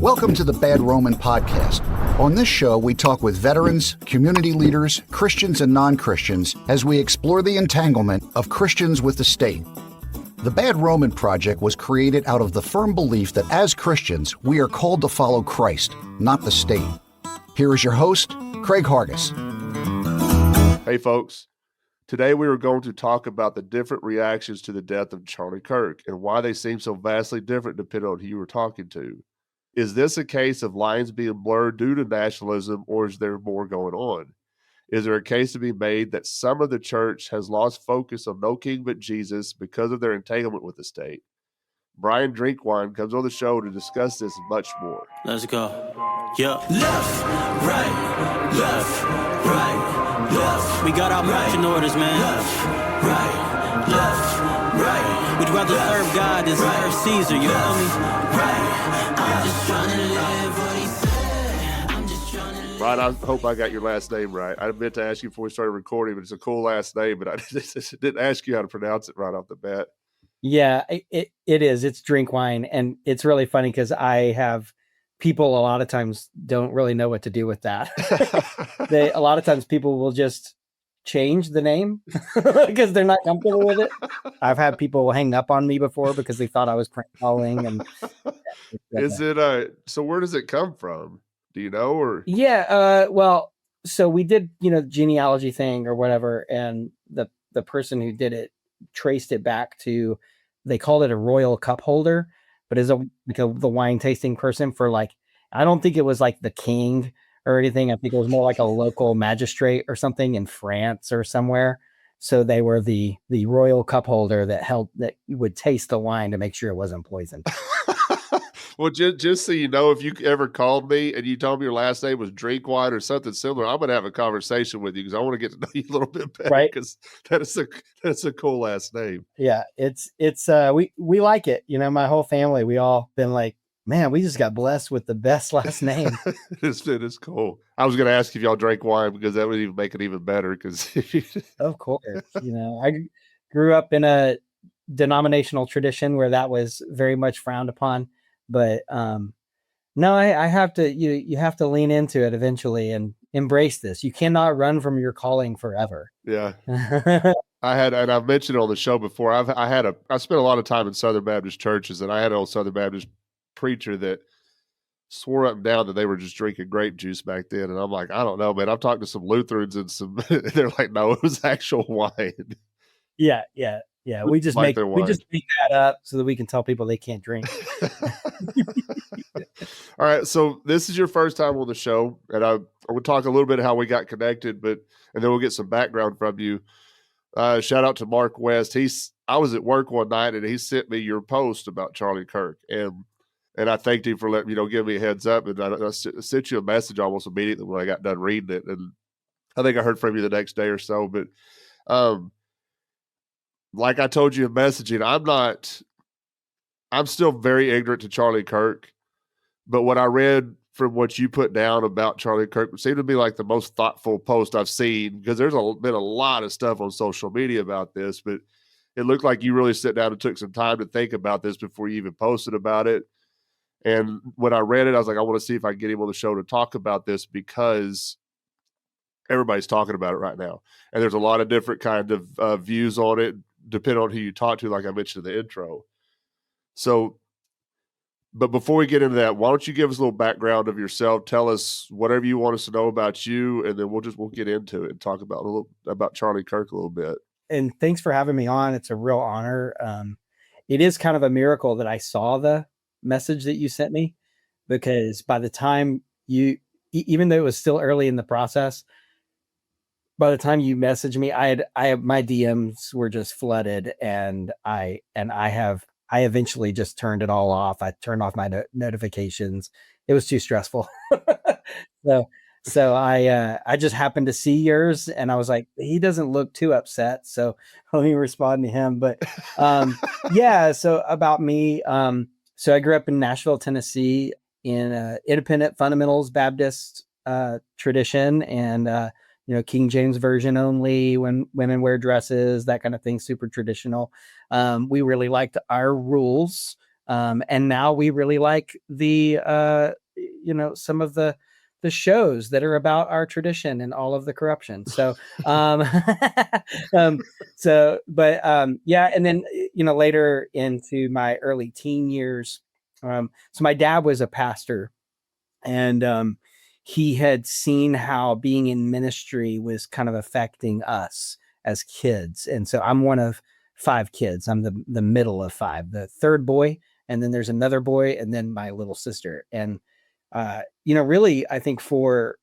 Welcome to the Bad Roman Podcast. On this show, we talk with veterans, community leaders, Christians and non-Christians as we explore the entanglement of Christians with the state. The Bad Roman Project was created out of the firm belief that as Christians, we are called to follow Christ, not the state. Here is your host, Craig Harguess. Hey folks, today we are going to talk about the different reactions to the death of Charlie Kirk and why they seem so vastly different depending on who you were talking to. Is this a case of lines being blurred due to nationalism, or is there more going on? Is there a case to be made that some of the church has lost focus on no king but Jesus because of their entanglement with the state? Brian Drinkwine comes on the show to discuss this and much more. Let's go. Yeah. Left, right, left, right, left. We got our marching orders, man. Left, right, left, right. We'd rather serve God than serve Caesar, you feel me? Right. I'm just trying to live what he said. I'm just trying to live. Brian, I hope I got your last name right. I meant to ask you before we started recording, but it's a cool last name, but I didn't ask you how to pronounce it right off the bat. Yeah, it is. It's Drinkwine. And it's really funny because I have people a lot of times don't really know what to do with that. A lot of times people will just change the name because they're not comfortable with it. I've had people hang up on me before because they thought I was prank calling. And Is it so where does it come from? Do you know? Or well, so we did, genealogy thing or whatever, and the person who did it traced it back to, they called it a royal cup holder, but as the wine tasting person for I don't think it was like the king or anything. I think it was more like a local magistrate or something in France or somewhere. So they were the royal cup holder that would taste the wine to make sure it wasn't poisoned. Well, just so you know, if you ever called me and you told me your last name was Drinkwine or something similar, I'm going to have a conversation with you because I want to get to know you a little bit better. Right? Because that's a cool last name. Yeah, it's we like it. My whole family, we all been like, man, we just got blessed with the best last name. It is cool. I was going to ask if y'all drank wine because that would even make it even better. Because of course, I grew up in a denominational tradition where that was very much frowned upon. But no, I have to. You have to lean into it eventually and embrace this. You cannot run from your calling forever. Yeah. And I've mentioned it on the show before. I spent a lot of time in Southern Baptist churches, and I had an old Southern Baptist preacher that swore up and down that they were just drinking grape juice back then. And I'm like, I don't know, man. I've talked to some Lutherans and they're like, no, it was actual wine. Yeah. We just make that up so that we can tell people they can't drink. All right. So this is your first time on the show, and I will talk a little bit how we got connected, and then we'll get some background from you. Shout out to Mark West. I was at work one night and he sent me your post about Charlie Kirk, and I thanked him for letting give me a heads up. And I sent you a message almost immediately when I got done reading it, and I think I heard from you the next day or so. But like I told you in messaging, I'm still very ignorant to Charlie Kirk, but what I read from what you put down about Charlie Kirk seemed to be like the most thoughtful post I've seen, because there's been a lot of stuff on social media about this, but it looked like you really sat down and took some time to think about this before you even posted about it. And when I read it, I was like, I want to see if I can get him on the show to talk about this, because everybody's talking about it right now. And there's a lot of different kind of views on it, depending on who you talk to, like I mentioned in the intro. So, but before we get into that, why don't you give us a little background of yourself? Tell us whatever you want us to know about you, and then we'll get into it and talk about Charlie Kirk a little bit. And thanks for having me on. It's a real honor. It is kind of a miracle that I saw the message that you sent me, because by the time even though it was still early in the process, by the time you messaged me, I have my DMs were just flooded, and I eventually just turned it all off. I turned off my notifications. It was too stressful. So I just happened to see yours, and I was like, he doesn't look too upset, so let me respond to him. But yeah, so about me, so I grew up in Nashville, Tennessee, in independent fundamentals Baptist tradition, and King James version only, when women wear dresses, that kind of thing, super traditional. We really liked our rules. And now we really like the some of the shows that are about our tradition and all of the corruption. So yeah. And then later into my early teen years, so my dad was a pastor, and he had seen how being in ministry was kind of affecting us as kids. And so I'm one of 5 kids. I'm the middle of 5, the third boy, and then there's another boy, and then my little sister. And really, I think for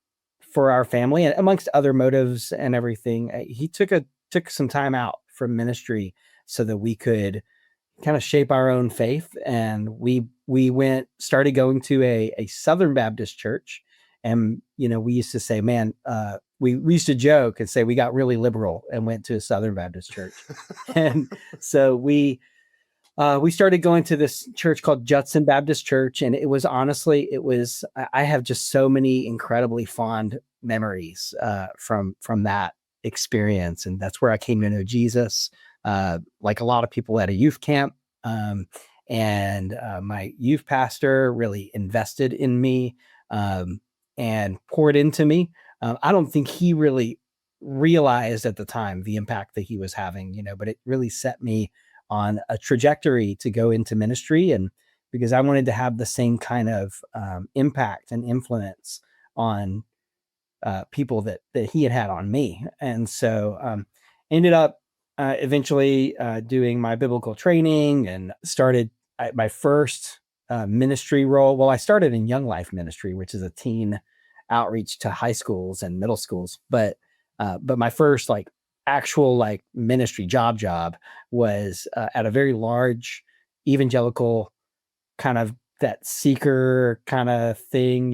our family, and amongst other motives and everything, he took some time out from ministry so that we could kind of shape our own faith. And we started going to a Southern Baptist church. And, we used to say, man, we used to joke and say we got really liberal and went to a Southern Baptist church. And so we started going to this church called Judson Baptist Church. And it was I have just so many incredibly fond memories from that experience. And that's where I came to know Jesus, like a lot of people at a youth camp. And my youth pastor really invested in me and poured into me. I don't think he really realized at the time the impact that he was having, but it really set me on a trajectory to go into ministry, and because I wanted to have the same kind of impact and influence on people that he had on me. And so ended up eventually doing my biblical training and started my first ministry role. Well, I started in Young Life Ministry, which is a teen outreach to high schools and middle schools. But my first actual ministry job was at a very large evangelical kind of that seeker kind of thing,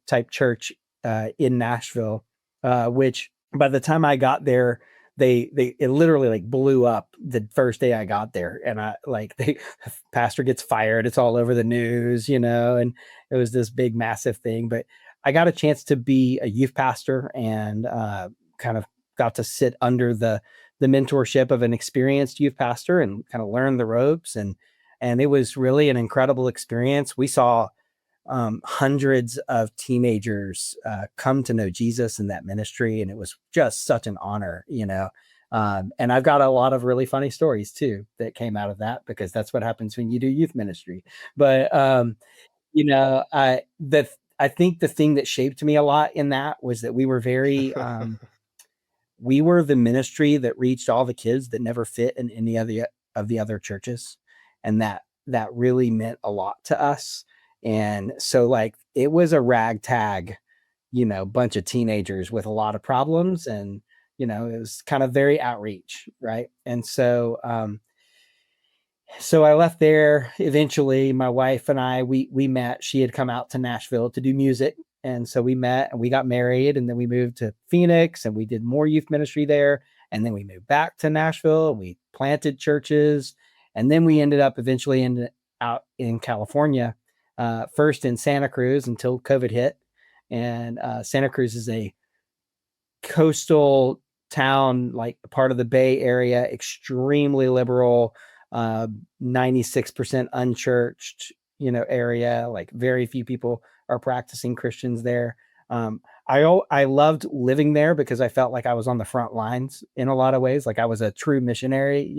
type church in Nashville, which by the time I got there, it literally blew up the first day I got there. And the pastor gets fired. It's all over the news, and it was this big, massive thing. But I got a chance to be a youth pastor and kind of got to sit under the mentorship of an experienced youth pastor and kind of learn the ropes. And it was really an incredible experience. We saw hundreds of teenagers come to know Jesus in that ministry. And it was just such an honor, and I've got a lot of really funny stories too that came out of that, because that's what happens when you do youth ministry. But, I think the thing that shaped me a lot in that was that we were very, we were the ministry that reached all the kids that never fit in any of the other churches. And that really meant a lot to us. And so it was a ragtag, bunch of teenagers with a lot of problems. And, it was kind of very outreach. Right. And so, so I left there. Eventually my wife and I, we met. She had come out to Nashville to do music. And so we met and we got married, and then we moved to Phoenix and we did more youth ministry there. And then we moved back to Nashville and we planted churches. And then we ended up eventually out in California, first in Santa Cruz until COVID hit. And Santa Cruz is a coastal town, part of the Bay Area, extremely liberal, 96% unchurched, area. Very few people are practicing Christians there. I loved living there because I felt like I was on the front lines in a lot of ways. I was a true missionary,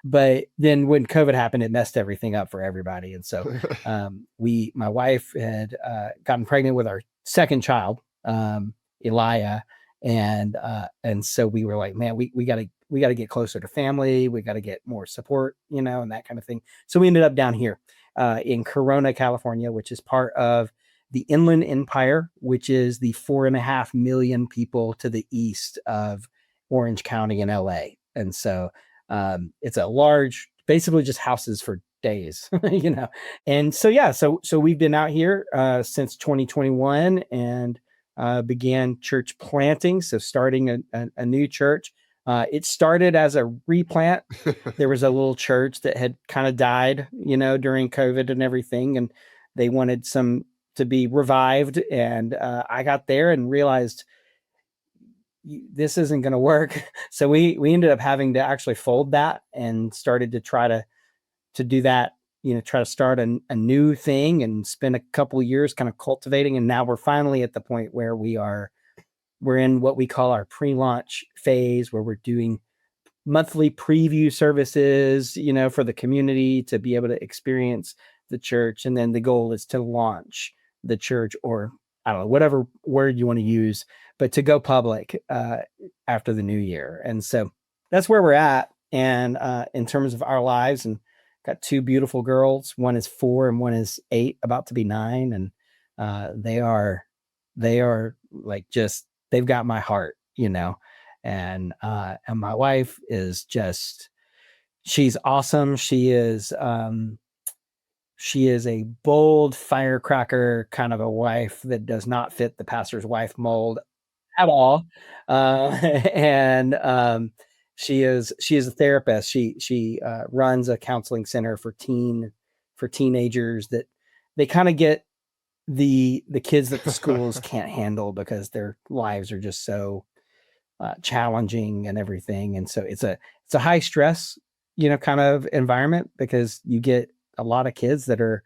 but then when COVID happened, it messed everything up for everybody. And so my wife had gotten pregnant with our second child, Elia. And so we were like, man, we gotta get closer to family. We got to get more support, and that kind of thing. So we ended up down here in Corona, California, which is part of the Inland Empire, which is the 4.5 million people to the east of Orange County in LA. And so it's a large, basically just houses for days, And so, yeah, so we've been out here since 2021 and began church planting. So starting a new church. It started as a replant. There was a little church that had kind of died, during COVID and everything. And they wanted some to be revived. And I got there and realized this isn't going to work. So we ended up having to actually fold that and started to try to do that try to start a new thing and spend a couple of years kind of cultivating. And now we're finally at the point where we're in what we call our pre-launch phase, where we're doing monthly preview services, for the community to be able to experience the church. And then the goal is to launch the church, or I don't know, whatever word you want to use, but to go public after the new year. And so that's where we're at. And in terms of our lives, and got two beautiful girls. One is 4 and one is 8, about to be 9. And they are like, just, they've got my heart, and my wife is just, she's awesome. She is a bold firecracker kind of a wife that does not fit the pastor's wife mold at all. And she is a therapist. She runs a counseling center for teenagers that they kind of get the kids that the schools can't handle because their lives are just so challenging and everything. And so it's a high stress, kind of environment, because you get a lot of kids that are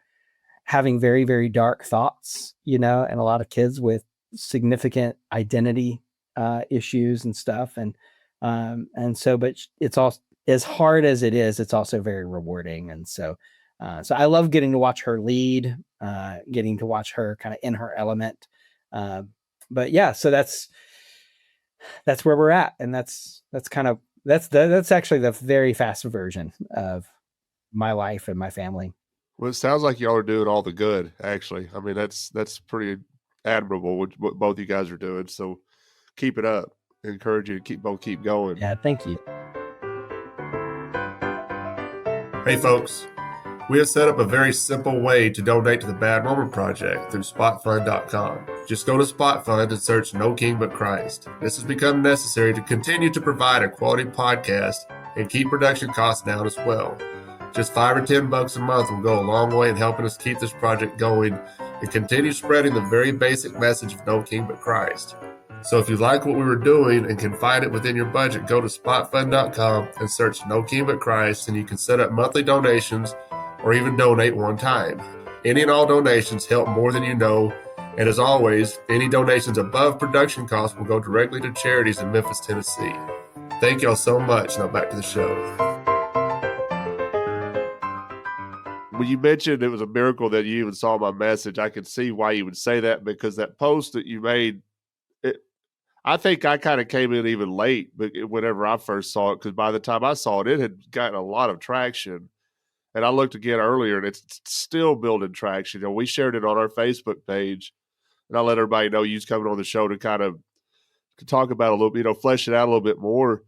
having very, very dark thoughts, and a lot of kids with significant identity issues and stuff. And so, but it's all, as hard as it is, it's also very rewarding. And so I love getting to watch her lead, getting to watch her kind of in her element. But yeah, so that's where we're at. And that's actually the very fast version of my life and my family. Well, it sounds like y'all are doing all the good, actually. I mean, that's pretty admirable what both you guys are doing. So keep it up. I encourage you to keep going. Yeah, thank you. Hey folks, we have set up a very simple way to donate to the Bad Roman Project through spotfund.com. Just go to SpotFund and search No King But Christ. This has become necessary to continue to provide a quality podcast and keep production costs down as well. Just $5 or $10 a month will go a long way in helping us keep this project going and continue spreading the very basic message of No King But Christ. So if you like what we were doing and can find it within your budget, go to spotfund.com and search No King But Christ, and you can set up monthly donations or even donate one time. Any and all donations help more than you know. And as always, any donations above production costs will go directly to charities in Memphis, Tennessee. Thank y'all so much. Now back to the show. When you mentioned it was a miracle that you even saw my message, I could see why you would say that, because that post that you made, I think I kind of came in even late, but whenever I first saw it, because by the time I saw it, it had gotten a lot of traction. And I looked again earlier, and it's still building traction. We shared it on our Facebook page, and I let everybody know you was coming on the show to kind of talk about it a little bit, flesh it out a little bit more.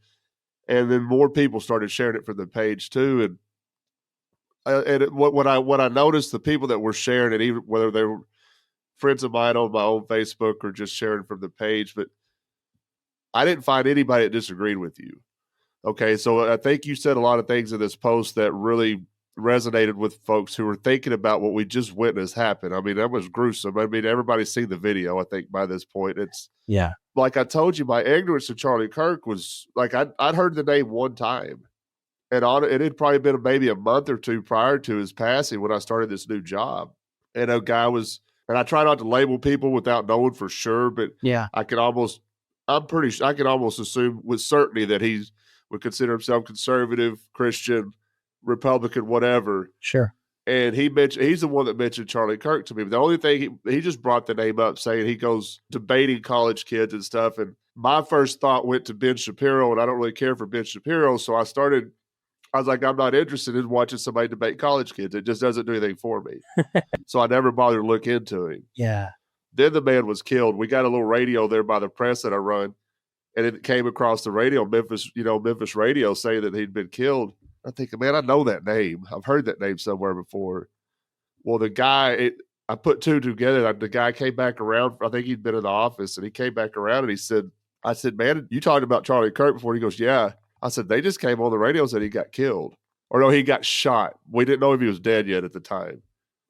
And then more people started sharing it from the page too. And what I noticed, the people that were sharing it, even whether they were friends of mine on my own Facebook or just sharing from the page, but I didn't find anybody that disagreed with you. Okay, so I think you said a lot of things in this post that really resonated with folks who were thinking about what we just witnessed happen. I mean, that was gruesome. I mean, everybody's seen the video, I think, by this point. It's, yeah, like I told you, my ignorance of Charlie Kirk was like, I'd heard the name one time. And it had probably been maybe a month or two prior to his passing when I started this new job. And a guy was, and I try not to label people without knowing for sure, but yeah, I could almost assume with certainty that he would consider himself conservative, Christian, Republican, whatever. Sure. And he's the one that mentioned Charlie Kirk to me. But the only thing, he just brought the name up, saying he goes debating college kids and stuff. And my first thought went to Ben Shapiro, and I don't really care for Ben Shapiro. So I was like, I'm not interested in watching somebody debate college kids. It just doesn't do anything for me. So I never bothered to look into him. Yeah. Then the man was killed. We got a little radio there by the press that I run, and it came across the radio, Memphis radio, saying that he'd been killed. I'm thinking, man, I know that name. I've heard that name somewhere before. Well, the guy, I put two together. The guy came back around. I think he'd been in the office, and he came back around, and I said, man, you talked about Charlie Kirk before? He goes, yeah. I said, they just came on the radio and said he got killed. Or no, he got shot. We didn't know if he was dead yet at the time.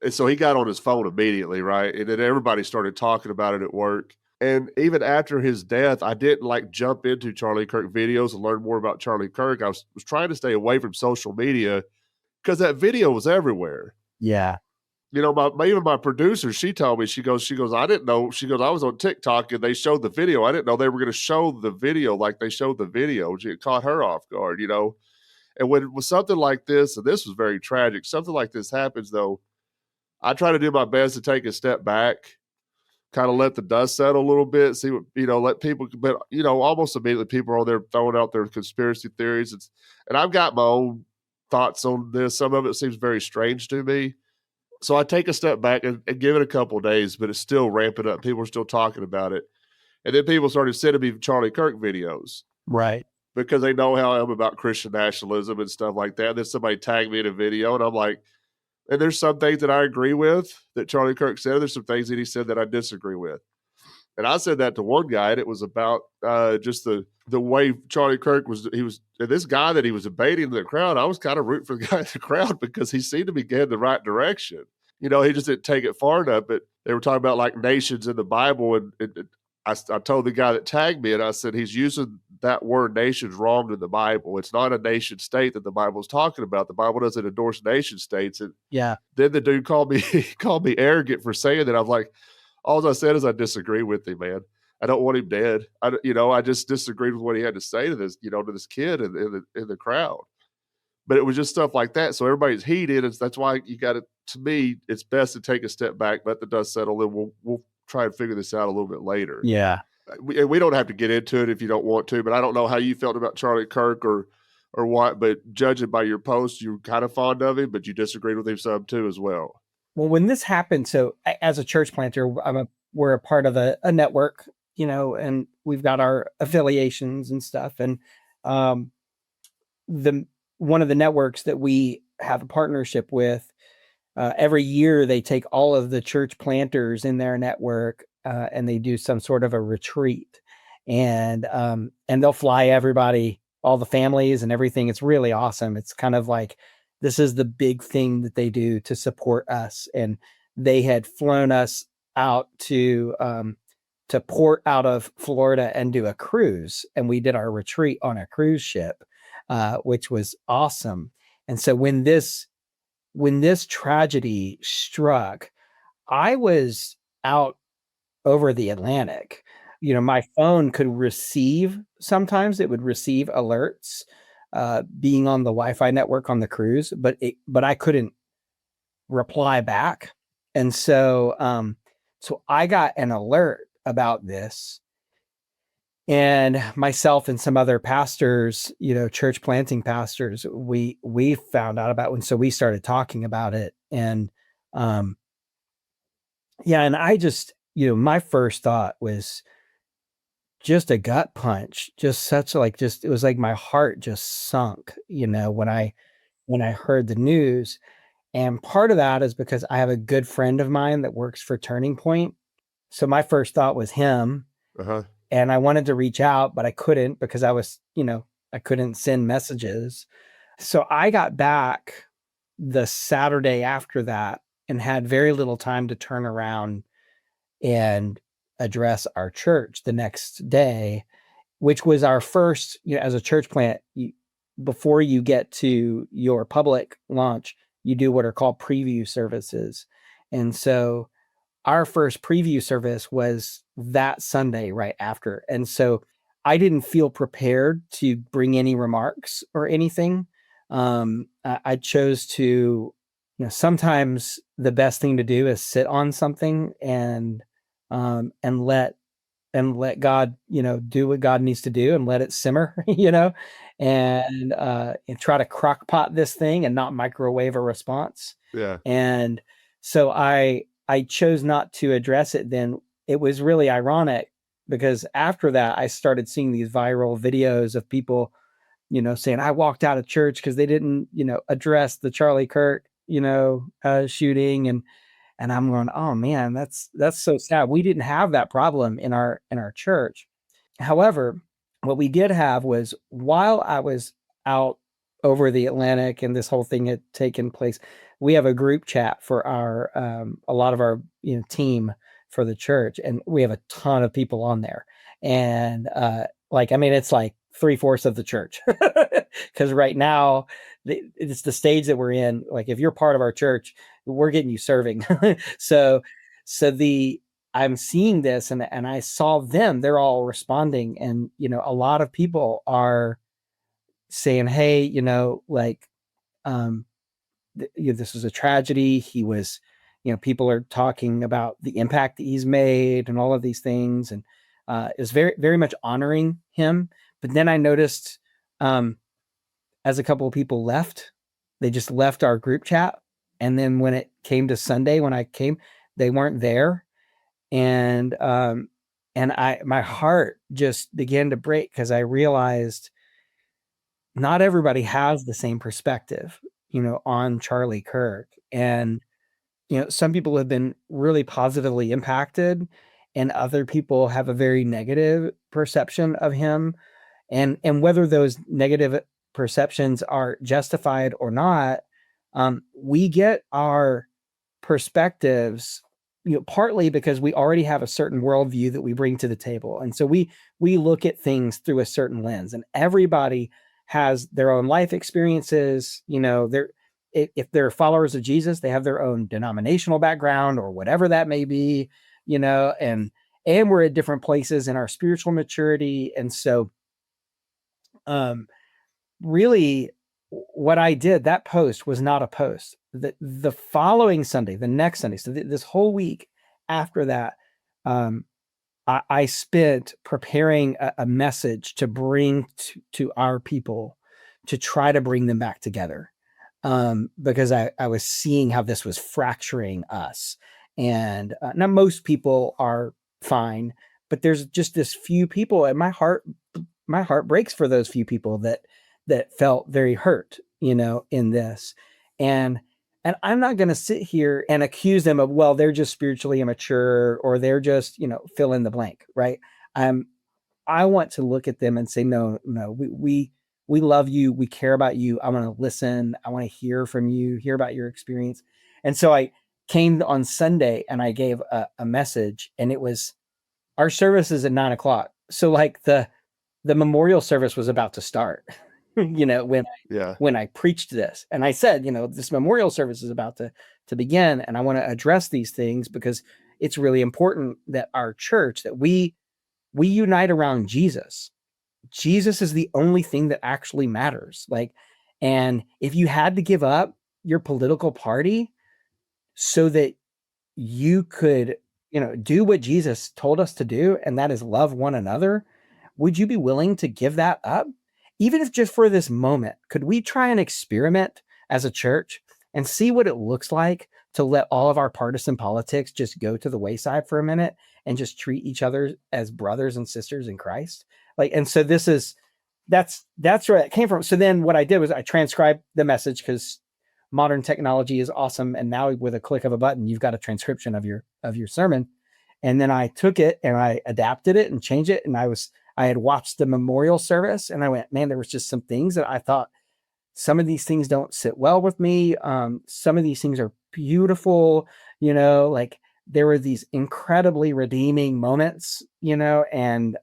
And so he got on his phone immediately, right? And then everybody started talking about it at work. And even after his death, I didn't jump into Charlie Kirk videos and learn more about Charlie Kirk. I was trying to stay away from social media because that video was everywhere. Yeah. You know, even my producer, she told me, she goes, I didn't know. She goes, I was on TikTok and they showed the video. I didn't know they were going to show the video like they showed the video. It caught her off guard, you know. And when it was something like this, and this was very tragic, something like this happens, though, I try to do my best to take a step back, kind of let the dust settle a little bit, see what, you know, let people, but, you know, almost immediately people are there throwing out their conspiracy theories. And I've got my own thoughts on this. Some of it seems very strange to me. So I take a step back and give it a couple of days, but it's still ramping up. People are still talking about it. And then people started sending me Charlie Kirk videos. Right. Because they know how I am about Christian nationalism and stuff like that. And then somebody tagged me in a video, and I'm like, and there's some things that I agree with that Charlie Kirk said. There's some things that he said that I disagree with. And I said that to one guy, and it was about just the way Charlie Kirk was. And this guy that he was debating in the crowd, I was kind of rooting for the guy in the crowd because he seemed to be getting the right direction. You know, he just didn't take it far enough. But they were talking about like nations in the Bible, and I told the guy that tagged me, and I said he's using that word nations wrong in the Bible. It's not a nation state that the Bible is talking about. The Bible doesn't endorse nation states. And yeah. Then the dude called me arrogant for saying that. I'm like, all I said is I disagree with him, man. I don't want him dead. I just disagreed with what he had to say to this, you know, to this kid in the crowd. But it was just stuff like that. So everybody's heated. That's why you got to. To me, it's best to take a step back, let the dust settle, and we'll try and figure this out a little bit later. Yeah. We don't have to get into it if you don't want to, but I don't know how you felt about Charlie Kirk or what, but judging by your post, you're kind of fond of him, but you disagreed with him some too as well. Well, when this happened, so as a church planter, we're a part of a network, you know, and we've got our affiliations and stuff. And one of the networks that we have a partnership with, every year they take all of the church planters in their network and they do some sort of a retreat, and they'll fly everybody, all the families and everything. It's really awesome. It's kind of like, this is the big thing that they do to support us. And they had flown us out to port out of Florida and do a cruise. And we did our retreat on a cruise ship, which was awesome. And so when this tragedy struck, I was out over the Atlantic. You know, my phone could receive, sometimes it would receive alerts, being on the Wi-Fi network on the cruise, but I couldn't reply back. And so, so I got an alert about this, and myself and some other pastors, you know, church planting pastors, we found out about it. And so we started talking about it, and, yeah. And I just, you know, my first thought was just a gut punch, just it was like my heart just sunk, you know, when I heard the news. And part of that is because I have a good friend of mine that works for Turning Point. So my first thought was him. Uh-huh. And I wanted to reach out, but I couldn't because I was, you know, I couldn't send messages. So I got back the Saturday after that and had very little time to turn around and address our church the next day, which was our first, you know, as a church plant, before you get to your public launch, you do what are called preview services. And so our first preview service was that Sunday right after. And so I didn't feel prepared to bring any remarks or anything. I chose to, you know, sometimes the best thing to do is sit on something and let God, you know, do what God needs to do and let it simmer, you know, and try to crock pot this thing and not microwave a response. Yeah. And so I chose not to address it then. It was really ironic because after that, I started seeing these viral videos of people, you know, saying I walked out of church because they didn't, you know, address the Charlie Kirk, you know, shooting. And I'm going, oh man, that's so sad. We didn't have that problem in our church. However, what we did have was, while I was out over the Atlantic and this whole thing had taken place, we have a group chat for our a lot of our, you know, team for the church, and we have a ton of people on there. And it's like 3/4 of the church because right now it's the stage that we're in. Like, if you're part of our church, we're getting you serving. so I'm seeing this, and I saw them, they're all responding. And, a lot of people are saying, hey, like, this was a tragedy. He was, people are talking about the impact that he's made and all of these things. And is very, very much honoring him. But then I noticed, as a couple of people left, they just left our group chat. And then when it came to Sunday, when I came, they weren't there. And my heart just began to break, because I realized not everybody has the same perspective, on Charlie Kirk. And, some people have been really positively impacted, and other people have a very negative perception of him. And whether those negative perceptions are justified or not, we get our perspectives, partly because we already have a certain worldview that we bring to the table. And so we look at things through a certain lens, and everybody has their own life experiences. If they're followers of Jesus, they have their own denominational background or whatever that may be, and we're at different places in our spiritual maturity. And so, really, what I did, that post was not a post. The following Sunday, the next Sunday, so this whole week after that, I spent preparing a message to bring to our people, to try to bring them back together, because I was seeing how this was fracturing us. And now most people are fine, but there's just this few people, and my heart breaks for those few people that felt very hurt, in this. And I'm not going to sit here and accuse them of, well, they're just spiritually immature, or they're just, fill in the blank. Right. I want to look at them and say, no, we love you. We care about you. I want to listen. I want to hear from you, hear about your experience. And so I came on Sunday and I gave a message, and it was, our service is at 9:00. So like the memorial service was about to start, when I preached this, and I said, this memorial service is about to begin, and I want to address these things because it's really important that our church, that we unite around Jesus. Jesus is the only thing that actually matters. Like, and if you had to give up your political party so that you could, do what Jesus told us to do, and that is love one another, would you be willing to give that up? Even if just for this moment, could we try and experiment as a church and see what it looks like to let all of our partisan politics just go to the wayside for a minute and just treat each other as brothers and sisters in Christ? Like, and so that's where it came from. So then what I did was I transcribed the message, because modern technology is awesome. And now with a click of a button, you've got a transcription of your sermon. And then I took it and I adapted it and changed it. And I had watched the memorial service, and I went, man, there was just some things that I thought, some of these things don't sit well with me. Some of these things are beautiful, like there were these incredibly redeeming moments, and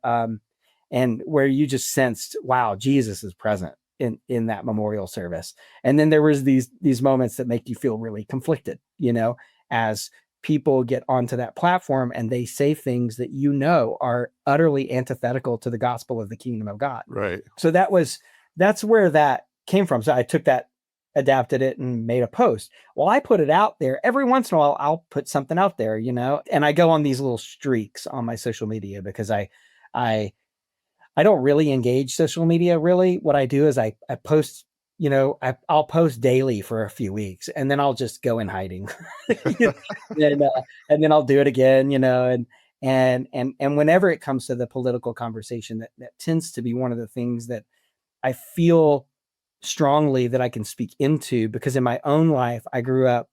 where you just sensed, wow, Jesus is present in that memorial service. And then there was these moments that make you feel really conflicted, as people get onto that platform and they say things that are utterly antithetical to the gospel of the kingdom of God. Right. So that's where that came from. So I took that, adapted it, and made a post. Well, I put it out there. Every once in a while, I'll put something out there, and I go on these little streaks on my social media, because I don't really engage social media. Really, what I do is I post, I'll post daily for a few weeks, and then I'll just go in hiding, and then I'll do it again, and whenever it comes to the political conversation, that tends to be one of the things that I feel strongly that I can speak into, because in my own life, I grew up,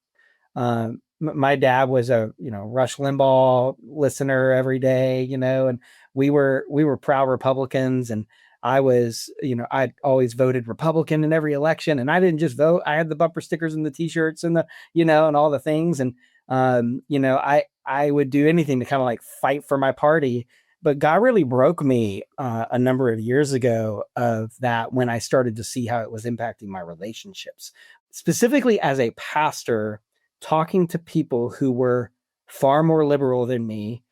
my dad was a, Rush Limbaugh listener every day, and we were proud Republicans, and I was, I'd always voted Republican in every election, and I didn't just vote. I had the bumper stickers and the t-shirts and the, and all the things. And, I would do anything to kind of like fight for my party. But God really broke me a number of years ago of that when I started to see how it was impacting my relationships, specifically as a pastor, talking to people who were far more liberal than me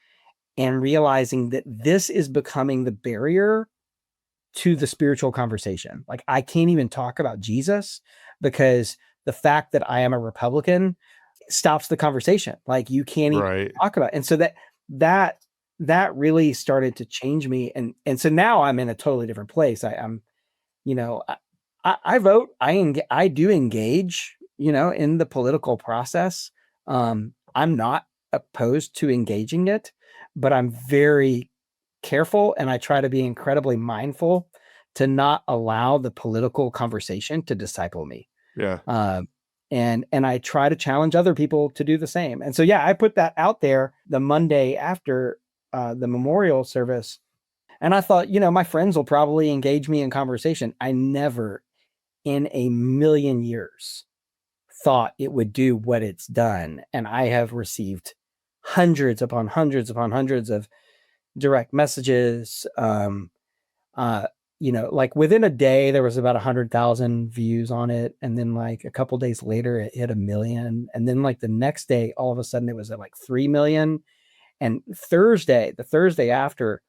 and realizing that this is becoming the barrier to the spiritual conversation. Like I can't even talk about Jesus because the fact that I am a Republican stops the conversation. Like you can't even Right. talk about it. And so that really started to change me. And so now I'm in a totally different place. I'm, you know, I vote, I do engage, you know, in the political process. I'm not opposed to engaging it, but I'm very careful and I try to be incredibly mindful to not allow the political conversation to disciple me. Yeah. And I try to challenge other people to do the same. And so, yeah, I put that out there the Monday after the memorial service. And I thought, you know, my friends will probably engage me in conversation. I never in a million years thought it would do what it's done. And I have received hundreds upon hundreds upon hundreds of direct messages. You know, like within a day, there was about 100,000 views on it. And then like a couple days later, it hit 1 million. And then like the next day, all of a sudden it was at like 3 million. And the Thursday after,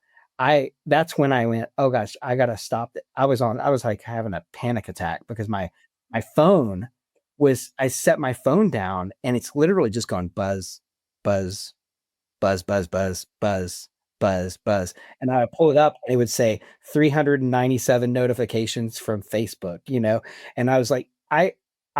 that's when I went, oh gosh, I got to stop it. I was like having a panic attack because my phone I set my phone down and it's literally just gone buzz, buzz, buzz, buzz, buzz, buzz, buzz, buzz. And I would pull it up and it would say 397 notifications from Facebook, you know? And I was like, I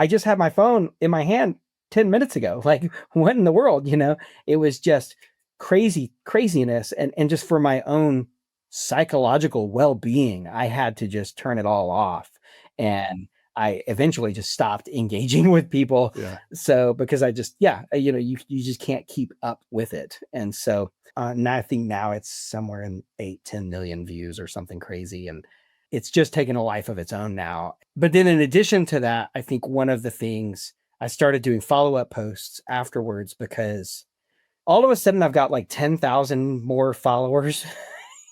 just had my phone in my hand 10 minutes ago. Like what in the world, you know? It was just craziness. And just for my own psychological well-being, I had to just turn it all off. And I eventually just stopped engaging with people. Yeah. So because I just, you know, you just can't keep up with it. And so now I think now it's somewhere in 8-10 million views or something crazy. And it's just taken a life of its own now. But then in addition to that, I think one of the things I started doing follow-up posts afterwards because all of a sudden I've got like 10,000 more followers,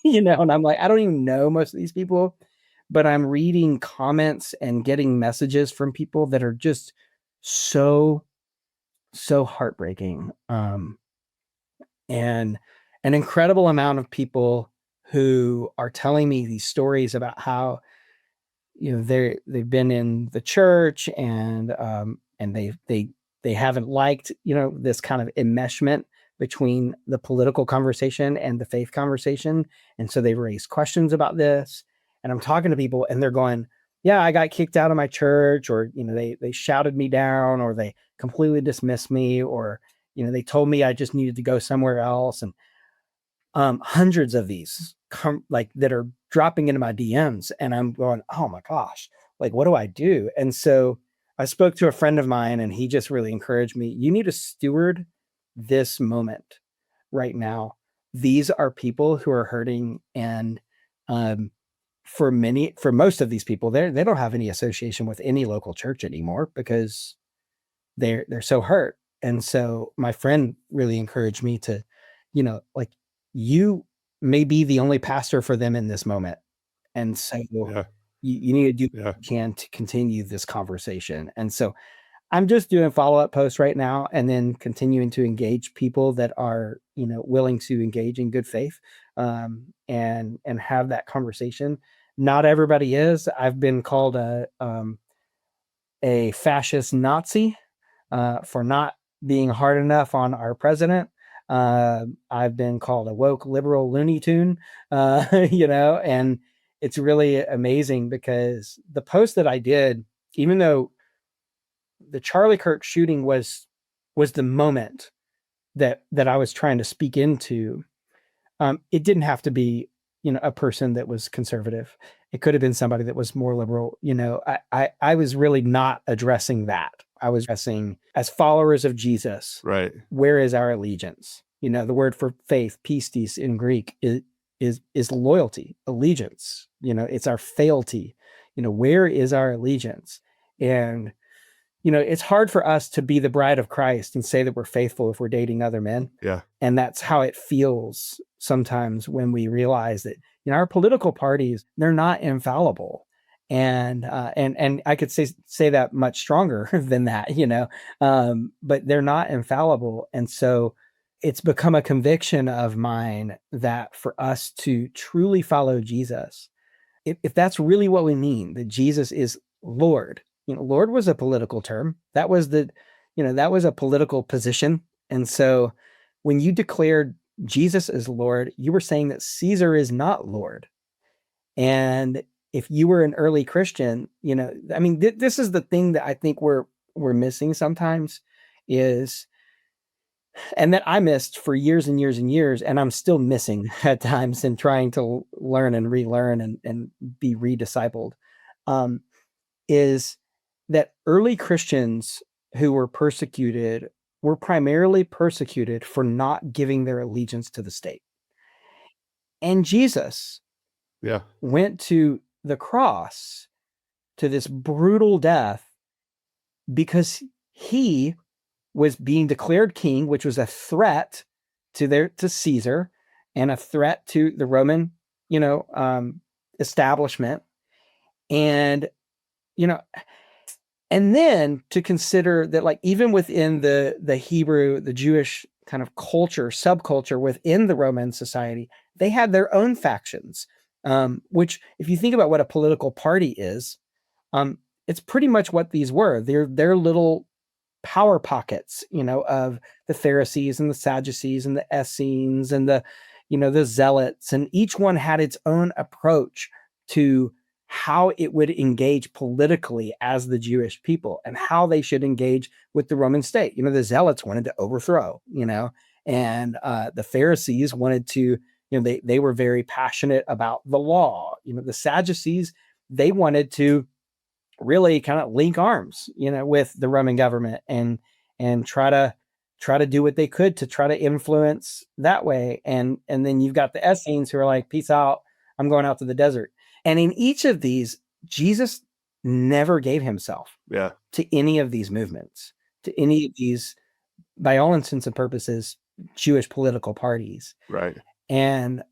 you know, and I'm like, I don't even know most of these people, but I'm reading comments and getting messages from people that are just so heartbreaking. And an incredible amount of people who are telling me these stories about how, you know, they've been in the church and they haven't liked, you know, this kind of enmeshment between the political conversation and the faith conversation. And so they raise questions about this. And I'm talking to people and they're going, yeah, I got kicked out of my church, or, you know, they shouted me down, or they completely dismissed me, or, you know, they told me I just needed to go somewhere else. And hundreds of these like that are dropping into my DMs, and I'm going, oh my gosh, like, what do I do? And so I spoke to a friend of mine and he just really encouraged me. You need to steward this moment right now. These are people who are hurting. And for most of these people, they don't have any association with any local church anymore because they're so hurt. And so my friend really encouraged me to, you know, like, you may be the only pastor for them in this moment. And so you need to do what you can to continue this conversation. And so I'm just doing follow-up posts right now and then continuing to engage people that are, you know, willing to engage in good faith and have that conversation. Not everybody is. I've been called a fascist Nazi for not being hard enough on our president. I've been called a woke liberal Looney Tune, you know, and it's really amazing because the post that I did, even though the Charlie Kirk shooting was the moment that I was trying to speak into, it didn't have to be, you know, a person that was conservative. It could have been somebody that was more liberal. You know, I was really not addressing that. I was addressing, as followers of Jesus, right, where is our allegiance? You know, the word for faith, pistis in Greek, is loyalty, allegiance. You know, it's our fealty. You know, where is our allegiance? And it's hard for us to be the bride of Christ and say that we're faithful if we're dating other men. Yeah. And that's how it feels sometimes when we realize that, our political parties, they're not infallible. And I could say that much stronger than that, but they're not infallible. And so it's become a conviction of mine that for us to truly follow Jesus, if that's really what we mean, that Jesus is Lord. Lord was a political term. That was that was a political position. And so when you declared Jesus as Lord, you were saying that Caesar is not Lord. And if you were an early Christian, this is the thing that I think we're missing sometimes is, and that I missed for years and years and years, and I'm still missing at times in trying to learn and relearn and be rediscipled, is that early Christians who were persecuted were primarily persecuted for not giving their allegiance to the state. And Jesus went to the cross, to this brutal death, because he was being declared king, which was a threat to Caesar and a threat to the Roman, establishment. And, and then to consider that, like, even within the Hebrew, the Jewish kind of subculture within the Roman society, they had their own factions, which, if you think about what a political party is, it's pretty much what these were. They're little power pockets, of the Pharisees and the Sadducees and the Essenes and the Zealots, and each one had its own approach to how it would engage politically as the Jewish people and how they should engage with the Roman state. The Zealots wanted to overthrow, and the Pharisees wanted to, they were very passionate about the law. The Sadducees, they wanted to really kind of link arms, with the Roman government and try to do what they could to try to influence that way. And then you've got the Essenes who are like, peace out, I'm going out to the desert. And in each of these, Jesus never gave himself to any of these movements, to any of these, by all intents and purposes, Jewish political parties. Right. And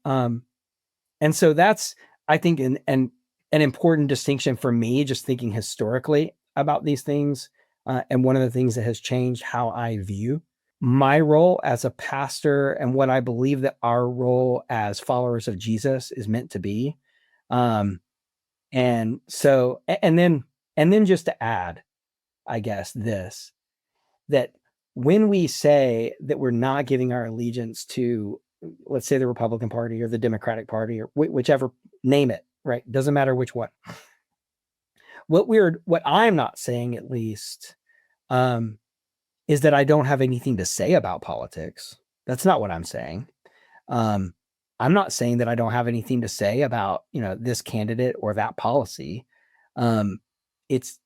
so that's, I think, an important distinction for me, just thinking historically about these things. And one of the things that has changed how I view my role as a pastor and what I believe that our role as followers of Jesus is meant to be. And so, and then just to add, I guess, that when we say that we're not giving our allegiance to, let's say, the Republican Party or the Democratic Party or whichever, name it, right? Doesn't matter which one. What I'm not saying, at least, is that I don't have anything to say about politics. That's not what I'm saying. I'm not saying that I don't have anything to say about, this candidate or that policy. It's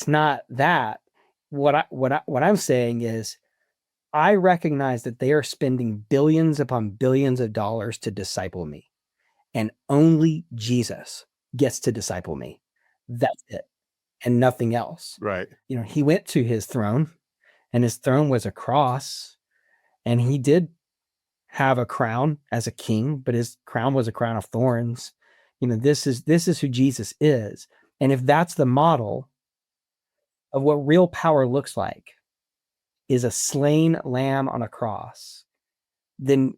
not that. What I'm saying is, I recognize that they are spending billions upon billions of dollars to disciple me, and only Jesus gets to disciple me. That's it, and nothing else. Right. He went to his throne, and his throne was a cross, and he did have a crown as a king, but his crown was a crown of thorns. This is who Jesus is. And if that's the model of what real power looks like, is a slain lamb on a cross, then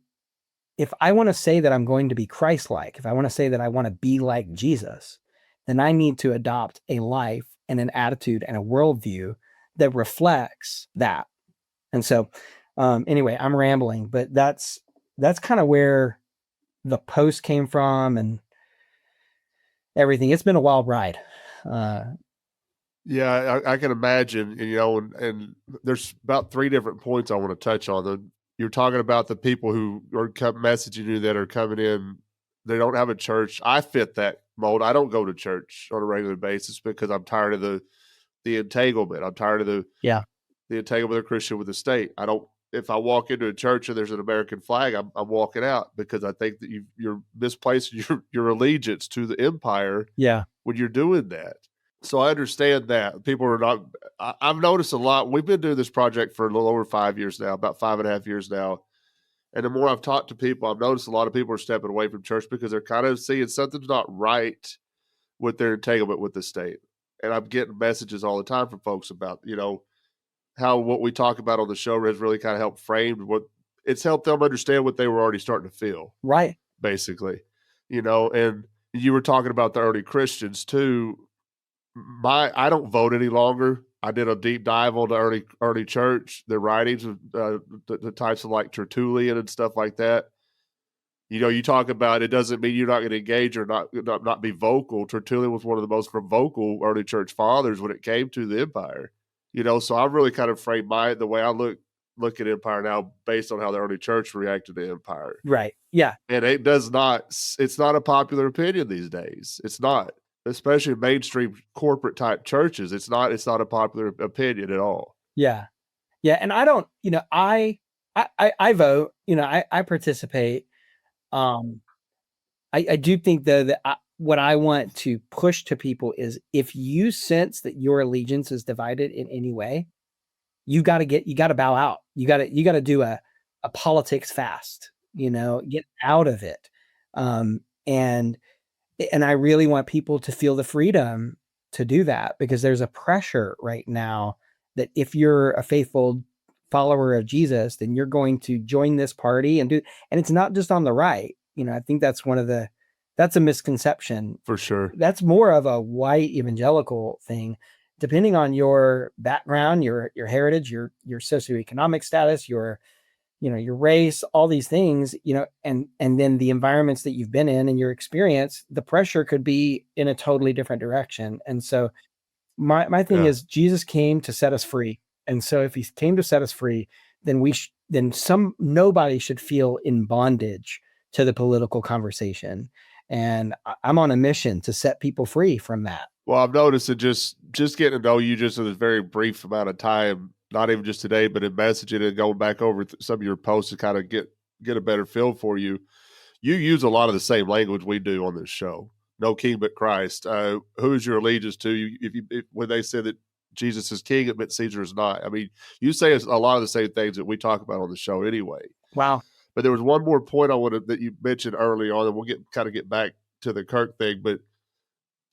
if I want to say that I'm going to be Christ-like, if I want to say that I want to be like Jesus, then I need to adopt a life and an attitude and a worldview that reflects that. And so, anyway, I'm rambling, but that's kind of where the post came from and everything. It's been a wild ride. Yeah, I can imagine, and there's about 3 different points I want to touch on. You're talking about the people who are messaging you that are coming in, they don't have a church. I fit that mold. I don't go to church on a regular basis because I'm tired of the entanglement. I'm tired of the entanglement of Christian with the state. If I walk into a church and there's an American flag, I'm walking out, because I think that you're misplacing your allegiance to the empire when you're doing that. So I understand that people are not. I've noticed a lot. We've been doing this project for a little over 5 years now, about 5.5 years now. And the more I've talked to people, I've noticed a lot of people are stepping away from church because they're kind of seeing something's not right with their entanglement with the state. And I'm getting messages all the time from folks about, how what we talk about on the show has really kind of helped frame what it's helped them understand what they were already starting to feel. Right. Basically, and you were talking about the early Christians too. I don't vote any longer. I did a deep dive on the early church, the writings of the types of like Tertullian and stuff like that. You talk about it doesn't mean you're not going to engage or not be vocal. Tertullian was one of the most vocal early church fathers when it came to the empire. So I've really kind of framed the way I look at empire now based on how the early church reacted to empire. Right. Yeah. And it's not a popular opinion these days. It's not. Especially mainstream corporate type churches, it's not a popular opinion at all. Yeah. And I don't, I vote, I participate. I do think though that what I want to push to people is if you sense that your allegiance is divided in any way, you got to bow out. You got to do a politics fast, get out of it. And I really want people to feel the freedom to do that because there's a pressure right now that if you're a faithful follower of Jesus, then you're going to join this party and it's not just on the right. I think that's that's a misconception. For sure. That's more of a white evangelical thing. Depending on your background, your heritage, your socioeconomic status, your race, all these things, and then the environments that you've been in and your experience, the pressure could be in a totally different direction. And so my thing is Jesus came to set us free. And so if he came to set us free, then nobody should feel in bondage to the political conversation. And I'm on a mission to set people free from that. Well, I've noticed that just getting to know you just in this very brief amount of time, not even just today, but in messaging and going back over some of your posts to kind of get a better feel for you. You use a lot of the same language we do on this show. No king but Christ. Who is your allegiance to? When they said that Jesus is king, it meant Caesar is not. I mean, you say a lot of the same things that we talk about on the show anyway. Wow. But there was one more point that you mentioned early on, and we'll get back to the Kirk thing, but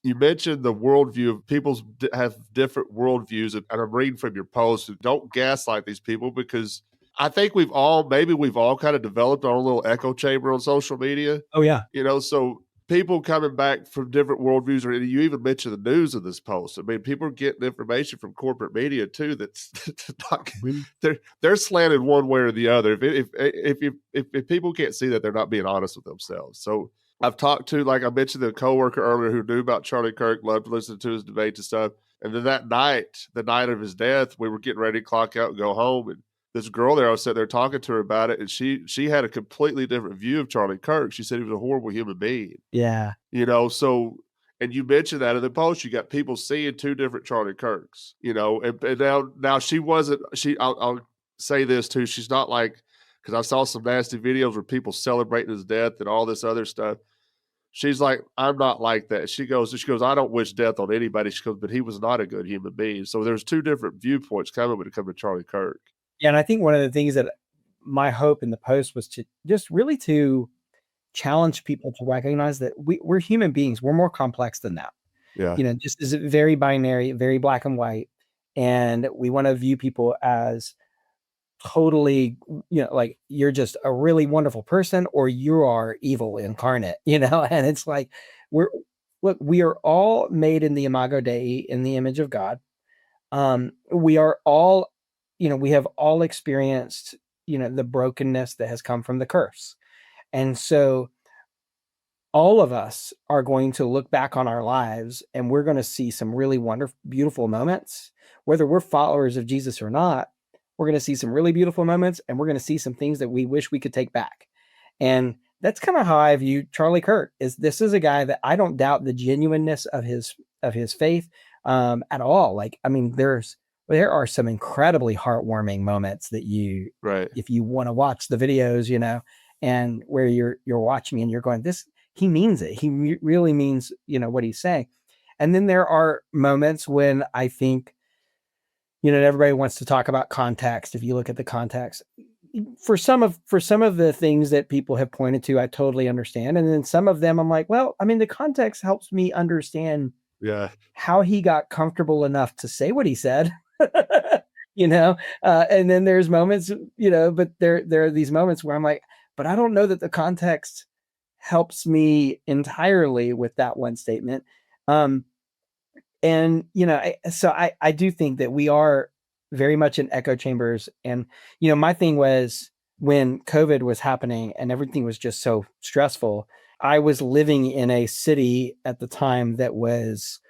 you mentioned the worldview of people have different worldviews, and I'm reading from your post. Don't gaslight these people because I think we've all kind of developed our own little echo chamber on social media. Oh yeah, so people coming back from different worldviews, or you even mentioned the news in this post. I mean, people are getting information from corporate media too that's not, they're slanted one way or the other. If people can't see that, they're not being honest with themselves. So I've talked to, like I mentioned, the coworker earlier who knew about Charlie Kirk, loved to listen to his debates and stuff. And then that night, the night of his death, we were getting ready to clock out and go home. And this girl there, I was sitting there talking to her about it, and she had a completely different view of Charlie Kirk. She said he was a horrible human being. Yeah. So, and you mentioned that in the post, you got people seeing two different Charlie Kirks, and now she wasn't, I'll say this too, she's not like, because I saw some nasty videos where people celebrating his death and all this other stuff. She's like, I'm not like that. She goes, I don't wish death on anybody. She goes, but he was not a good human being. So there's two different viewpoints coming when it comes to Charlie Kirk. Yeah, and I think one of the things that my hope in the post was to just really to challenge people to recognize that we're human beings. We're more complex than that. Yeah. Just is it very binary, very black and white. And we want to view people as totally, like you're just a really wonderful person or you are evil incarnate, and it's like, we are all made in the imago Dei, in the image of God. We are all, we have all experienced, the brokenness that has come from the curse. And so all of us are going to look back on our lives and we're going to see some really wonderful, beautiful moments, whether we're followers of Jesus or not. We're going to see some really beautiful moments and we're going to see some things that we wish we could take back. And that's kind of how I view Charlie Kirk. This is a guy that I don't doubt the genuineness of his faith at all. Like, I mean, there are some incredibly heartwarming moments that if you want to watch the videos, and where you're watching and you're going, he means it. He really means, what he's saying. And then there are moments when I think, everybody wants to talk about context. If you look at the context, for some of the things that people have pointed to, I totally understand. And then some of them I'm like, well, I mean, the context helps me understand how he got comfortable enough to say what he said. And then there's moments, but there are these moments where I'm like, but I don't know that the context helps me entirely with that one statement. So I do think that we are very much in echo chambers. And, my thing was when COVID was happening and everything was just so stressful, I was living in a city at the time that was,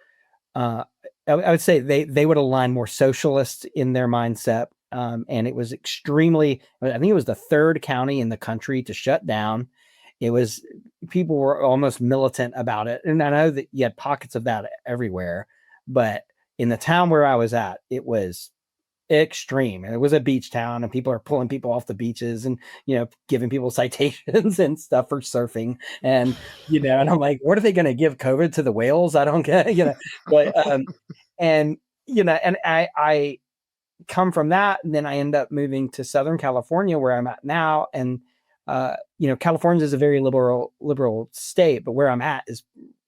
I would say they would align more socialist in their mindset. And it was I think it was the third county in the country to shut down. People were almost militant about it. And I know that you had pockets of that everywhere, but in the town where I was at, it was extreme. And it was a beach town and people are pulling people off the beaches and, giving people citations and stuff for surfing. And, and I'm like, what are they going to give COVID to the whales? I don't get, but, and I come from that. And then I end up moving to Southern California where I'm at now. And, California is a very liberal state, but where I'm at is,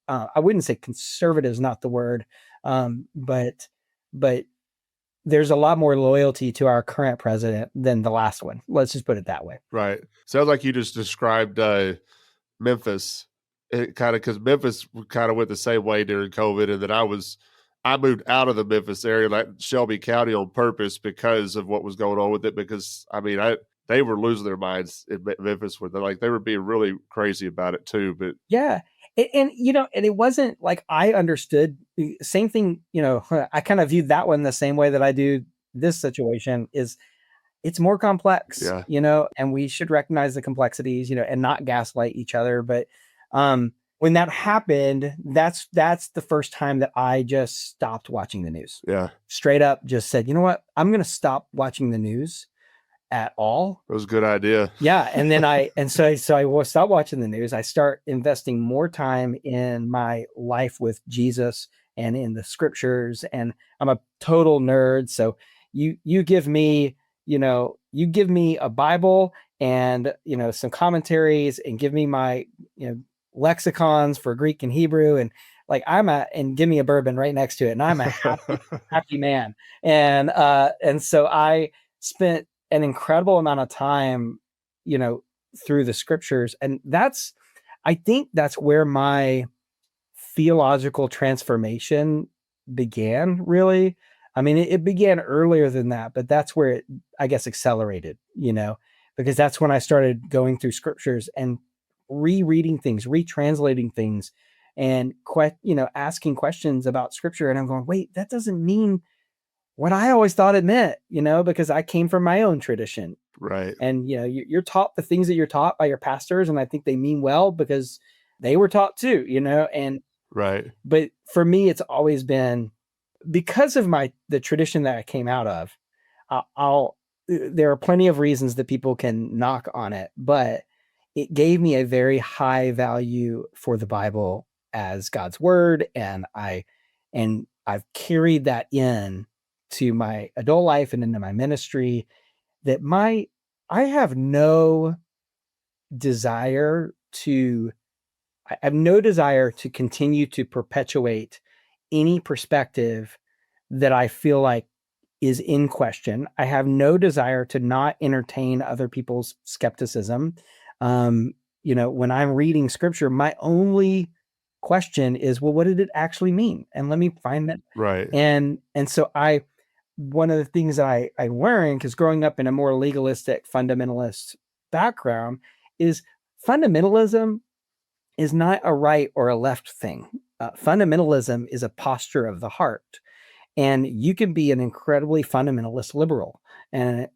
I wouldn't say conservative is not the word. But there's a lot more loyalty to our current president than the last one. Let's just put it that way. Right. Sounds like you just described Memphis. Because Memphis kind of went the same way during COVID, and then I moved out of the Memphis area, like Shelby County, on purpose because of what was going on with it. Because they were losing their minds in Memphis, where they were being really crazy about it too. But yeah. And it wasn't like I understood same thing, I kind of viewed that one the same way that I do this situation. Is it's more complex, and we should recognize the complexities, and not gaslight each other. But when that happened, that's the first time that I just stopped watching the news. Yeah. Straight up just said, you know what, I'm going to stop watching the news at all. That was a good idea. Yeah. And then so I will stop watching the news. I start investing more time in my life with Jesus and in the scriptures. And I'm a total nerd. So you give me a Bible and, some commentaries, and give me my, lexicons for Greek and Hebrew. And and give me a bourbon right next to it. And I'm a happy man. And so I spent an incredible amount of time, through the scriptures. And I think that's where my theological transformation began, really. I mean, it began earlier than that, but that's where it, I guess, accelerated, because that's when I started going through scriptures and rereading things, retranslating things, and, asking questions about scripture. And I'm going, wait, that doesn't mean what I always thought it meant, because I came from my own tradition. Right. And, you're taught the things that you're taught by your pastors. And I think they mean well because they were taught too, and right. But for me, it's always been because of the tradition that I came out of. There are plenty of reasons that people can knock on it, but it gave me a very high value for the Bible as God's word. And I've carried that in to my adult life and into my ministry, that I have no desire to continue to perpetuate any perspective that I feel like is in question. I have no desire to not entertain other people's skepticism. When I'm reading scripture, my only question is, well, what did it actually mean? And let me find that. Right. And so one of the things that I learned, because growing up in a more legalistic fundamentalist background, is fundamentalism is not a right or a left thing. Fundamentalism is a posture of the heart. And you can be an incredibly fundamentalist liberal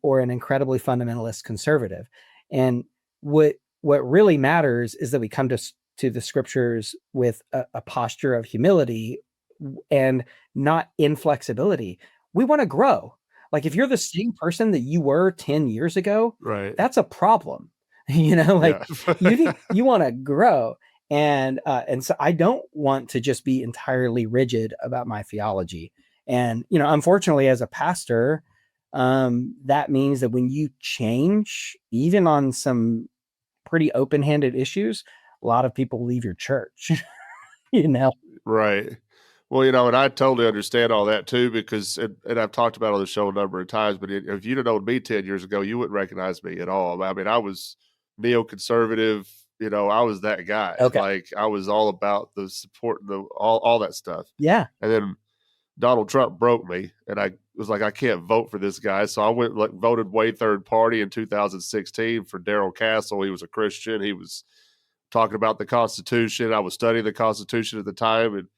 or an incredibly fundamentalist conservative. And what really matters is that we come to the scriptures with a posture of humility and not inflexibility. We want to grow. Like if you're the same person that you were 10 years ago, right, that's a problem. You want to grow. And so I don't want to just be entirely rigid about my theology. And, unfortunately, as a pastor, that means that when you change, even on some pretty open-handed issues, a lot of people leave your church, Right. Well, and I totally understand all that too, because, and I've talked about it on the show a number of times, but if you'd have known me 10 years ago, you wouldn't recognize me at all. I mean, I was neoconservative, I was that guy. Okay. Like, I was all about the support, all that stuff. Yeah. And then Donald Trump broke me, and I was like, I can't vote for this guy. So I went voted way third party in 2016 for Darrell Castle. He was a Christian. He was talking about the Constitution. I was studying the Constitution at the time, and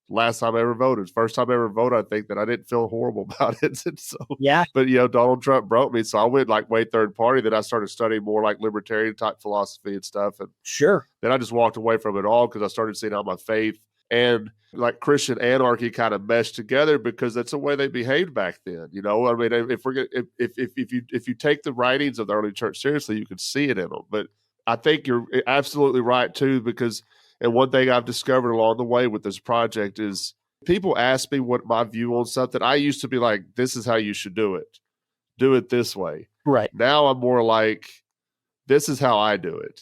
last time I ever voted, first time I ever voted, I think that I didn't feel horrible about it. And so, yeah. But Donald Trump broke me, so I went way third party. Then I started studying more like libertarian type philosophy and stuff. And sure, then I just walked away from it all because I started seeing how my faith and like Christian anarchy kind of meshed together, because that's the way they behaved back then. I mean, if you take the writings of the early church seriously, you can see it in them. But I think you're absolutely right too, because, and one thing I've discovered along the way with this project is people ask me what my view on something. I used to be like, this is how you should do it. Do it this way. Right. Now I'm more like, this is how I do it.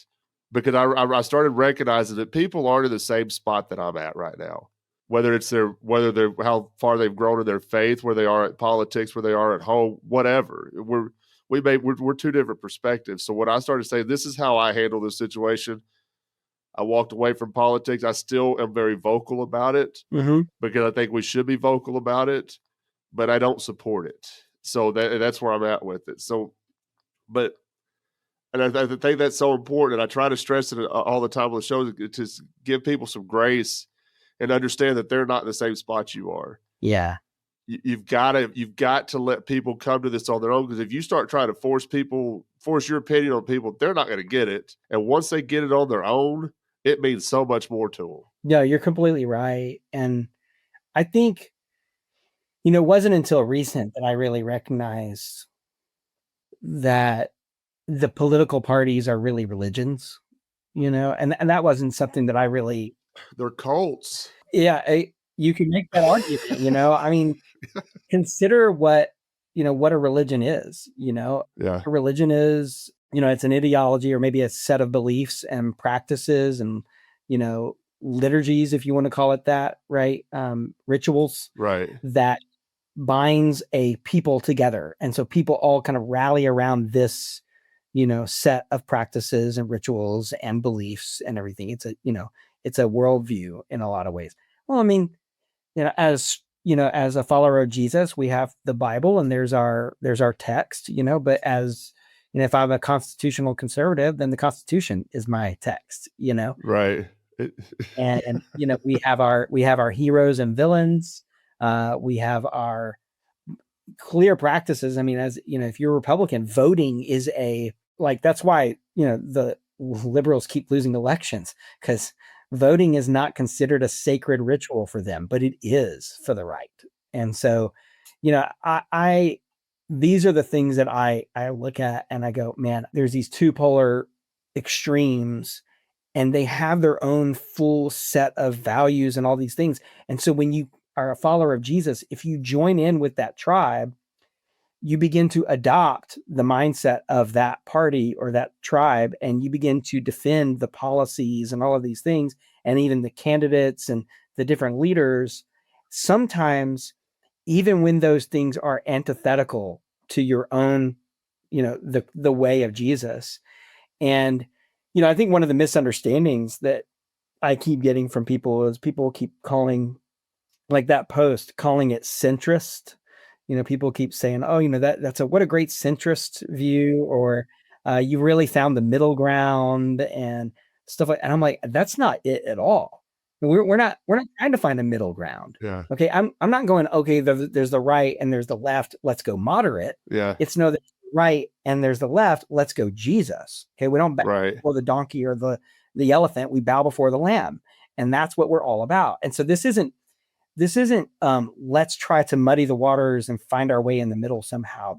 Because I started recognizing that people aren't in the same spot that I'm at right now. Whether they're how far they've grown in their faith, where they are at politics, where they are at home, whatever. We're two different perspectives. So when I started saying, this is how I handle this situation, I walked away from politics. I still am very vocal about it, because I think we should be vocal about it, but I don't support it. So that's where I'm at with it. So, and I think that's so important. And I try to stress it all the time on the show, to give people some grace and understand that they're not in the same spot you are. Yeah. You've got to let people come to this on their own, because if you start trying to force your opinion on people, they're not going to get it. And once they get it on their own, it means so much more to them. No, you're completely right. And I think, it wasn't until recent that I really recognized that the political parties are really religions, and that wasn't something that I really. They're cults. Yeah. You can make that argument, I mean, consider what a religion is, Yeah. A religion is, it's an ideology, or maybe a set of beliefs and practices and, liturgies, if you want to call it that, right? Rituals, right, that binds a people together. And so people all kind of rally around this, set of practices and rituals and beliefs and everything. It's a worldview in a lot of ways. Well, I mean, as a follower of Jesus, we have the Bible, and there's our text, but as, if I'm a constitutional conservative, then the Constitution is my text, right. and we have our heroes and villains. We have our clear practices. I mean, as if you're a Republican, voting is that's why, the liberals keep losing elections, because voting is not considered a sacred ritual for them, but it is for the right. And so, these are the things that I look at and I go, man, there's these two polar extremes, and they have their own full set of values and all these things. And so when you are a follower of Jesus, if you join in with that tribe, you begin to adopt the mindset of that party or that tribe, and you begin to defend the policies and all of these things, and even the candidates and the different leaders, sometimes even when those things are antithetical to your own, the way of Jesus. And, I think one of the misunderstandings that I keep getting from people is people keep calling, like that post, calling it centrist. People keep saying, oh, that's what a great centrist view, or you really found the middle ground and stuff like. And I'm like, that's not it at all. We're not trying to find a middle ground. Yeah. Okay. I'm not going, okay, there's the right and there's the left. Let's go moderate. Yeah. It's no, there's the right and there's the left. Let's go Jesus. Okay. We don't bow before the donkey or the elephant. We bow before the lamb. And that's what we're all about. And so this isn't let's try to muddy the waters and find our way in the middle somehow.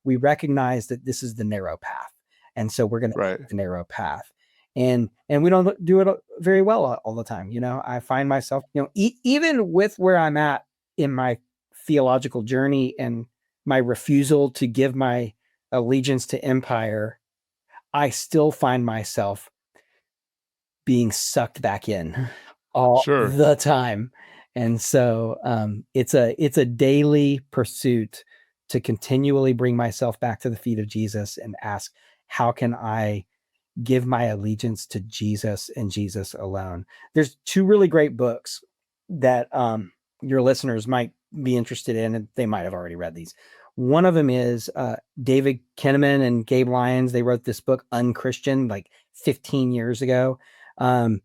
We recognize that this is the narrow path. And so we're going to take the narrow path. and we don't do it very well all the time. I find myself, even with where I'm at in my theological journey and my refusal to give my allegiance to empire, I still find myself being sucked back in all the time. And so it's a daily pursuit to continually bring myself back to the feet of Jesus and ask, how can I give my allegiance to Jesus and Jesus alone? There's two really great books that your listeners might be interested in, and they might have already read these. One of them is David Kinnaman and Gabe Lyons. They wrote this book, Unchristian, like 15 years ago. You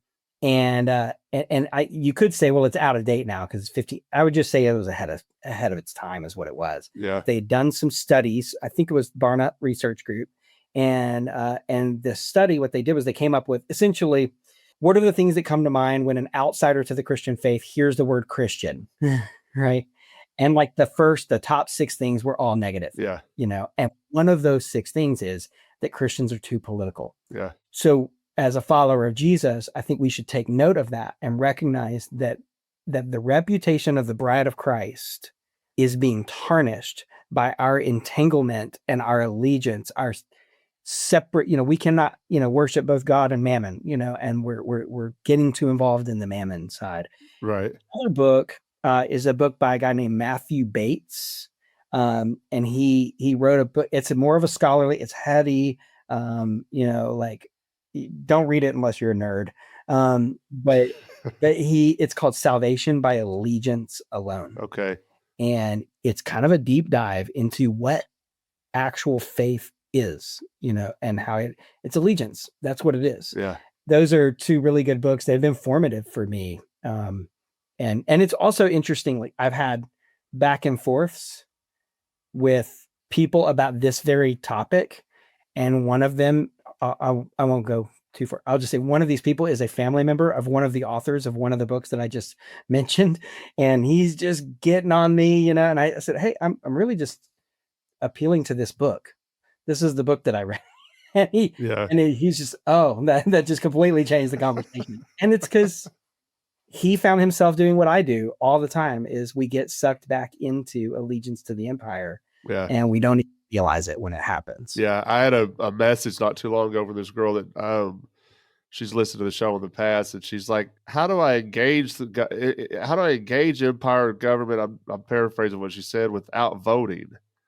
could say, well, it's out of date now because it's 50. I would just say it was ahead of its time is what it was. Yeah. They had done some studies. I think it was Barnett Research Group. And this study, what they did was they came up with essentially, what are the things that come to mind when an outsider to the Christian faith hears the word Christian, right? And like the top 6 things were all negative. Yeah. And one of those 6 things is that Christians are too political. Yeah. So as a follower of Jesus, I think we should take note of that and recognize that the reputation of the bride of Christ is being tarnished by our entanglement and our allegiance, our separate, we cannot, worship both God and mammon, and we're getting too involved in the mammon side. Right. Another book is a book by a guy named Matthew Bates. And he wrote a book. It's more of a scholarly, it's heady, like, don't read it unless you're a nerd. But it's called Salvation by Allegiance Alone. Okay. And it's kind of a deep dive into what actual faith is, and how it's allegiance. That's what it is. Yeah. Those are 2 really good books. They've been formative for me. And it's also interesting. Like, I've had back and forths with people about this very topic. And one of them, I won't go too far. I'll just say one of these people is a family member of one of the authors of one of the books that I just mentioned. And he's just getting on me, and I said, hey, I'm really just appealing to this book. This is the book that I read. And he's just, that just completely changed the conversation. And it's because he found himself doing what I do all the time, is we get sucked back into allegiance to the empire. Yeah. And we don't even realize it when it happens. Yeah. I had a message not too long ago from this girl that she's listened to the show in the past, and she's like, how do I engage empire government? I'm paraphrasing what she said, without voting.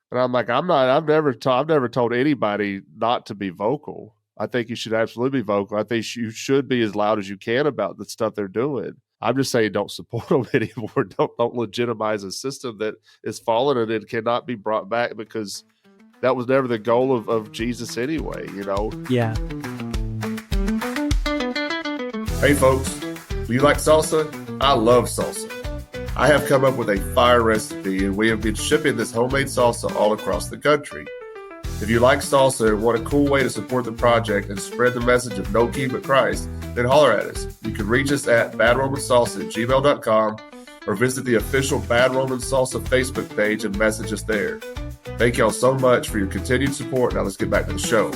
And I'm like, I've never told anybody not to be vocal. I think you should absolutely be vocal. I think you should be as loud as you can about the stuff they're doing. I'm just saying, don't support them anymore. Don't legitimize a system that is fallen and it cannot be brought back, because that was never the goal of Jesus anyway, Yeah. Hey folks, do you like salsa? I love salsa. I have come up with a fire recipe, and we have been shipping this homemade salsa all across the country. If you like salsa and want a cool way to support the project and spread the message of no king but Christ, then holler at us. You can reach us at badromansalsa@gmail.com or visit the official Bad Roman Salsa Facebook page and message us there. Thank y'all so much for your continued support. Now let's get back to the show.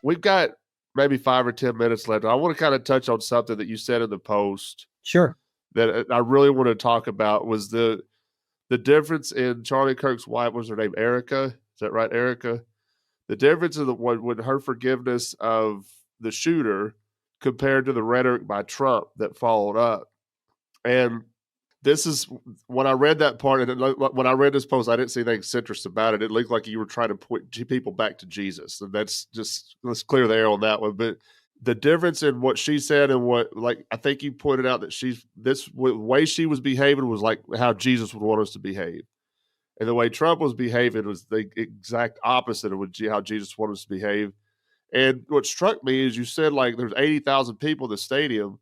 We've got maybe 5 or 10 minutes left. I want to kind of touch on something that you said in the post. Sure. That I really want to talk about was the difference in Charlie Kirk's wife. Was her name Erica? Is that right, Erica? The difference in when her forgiveness of the shooter compared to the rhetoric by Trump that followed up. And this is when I read that part, and when I read this post, I didn't see anything centrist about it. It looked like you were trying to point people back to Jesus, and that's just, let's clear the air on that one. But the difference in what she said and what, like, I think you pointed out that the way she was behaving was like how Jesus would want us to behave. And the way Trump was behaving was the exact opposite of how Jesus wanted us to behave. And what struck me is you said, like, there's 80,000 people in the stadium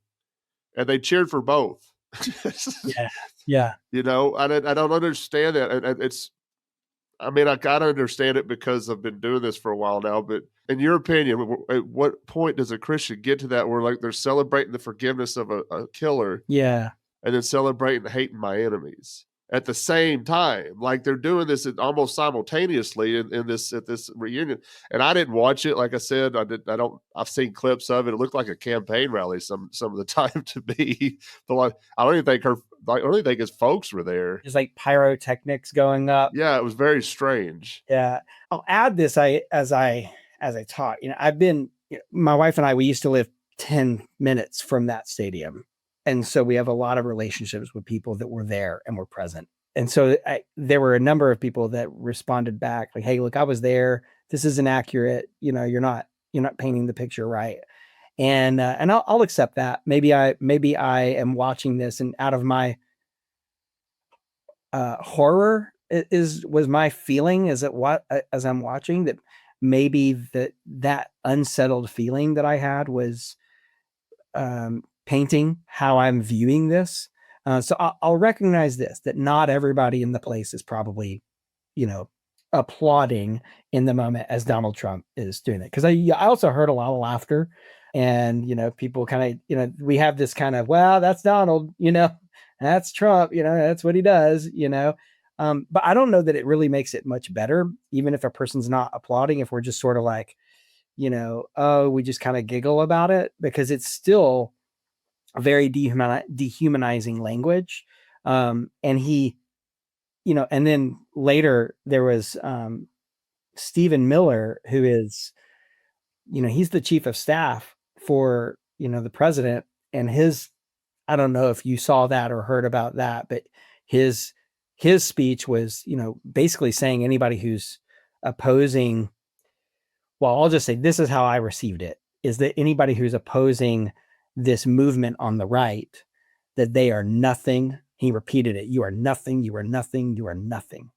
and they cheered for both. Yeah. I don't understand that. And I kind of understand it because I've been doing this for a while now, but in your opinion, at what point does a Christian get to that where, like, they're celebrating the forgiveness of a killer, yeah, and then celebrating hating my enemies? at the same time. Like they're doing this almost simultaneously in this at this reunion. And I didn't watch it. Like I said, I've seen clips of it. It looked like a campaign rally some of the time to me. But like, I don't even think his folks were there. There's like pyrotechnics going up. Yeah, it was very strange. Yeah. I'll add this as I talk. I've been, my wife and I, we used to live 10 minutes from that stadium. And so we have a lot of relationships with people that were there and were present. And so there were a number of people that responded back like, hey, look, I was there. This isn't accurate. You're not painting the picture right. And I'll accept that. Maybe I am watching this, and out of my horror was my feeling as I'm watching that maybe that unsettled feeling that I had was painting how I'm viewing this. So I'll recognize this, that not everybody in the place is probably, applauding in the moment as Donald Trump is doing it. Because I also heard a lot of laughter, and, people kind of, we have this kind of, well, that's Donald, that's Trump, that's what he does, but I don't know that it really makes it much better, even if a person's not applauding, if we're just sort of like, we just kind of giggle about it, because it's still a very dehumanizing language. And he, and then later there was Stephen Miller, who is, he's the chief of staff for, the president, and I don't know if you saw that or heard about that, but his speech was, basically saying anybody who's opposing, well, I'll just say this is how I received it, is that anybody who's opposing this movement on the right, that they are nothing. He repeated it. You are nothing. You are nothing. You are nothing,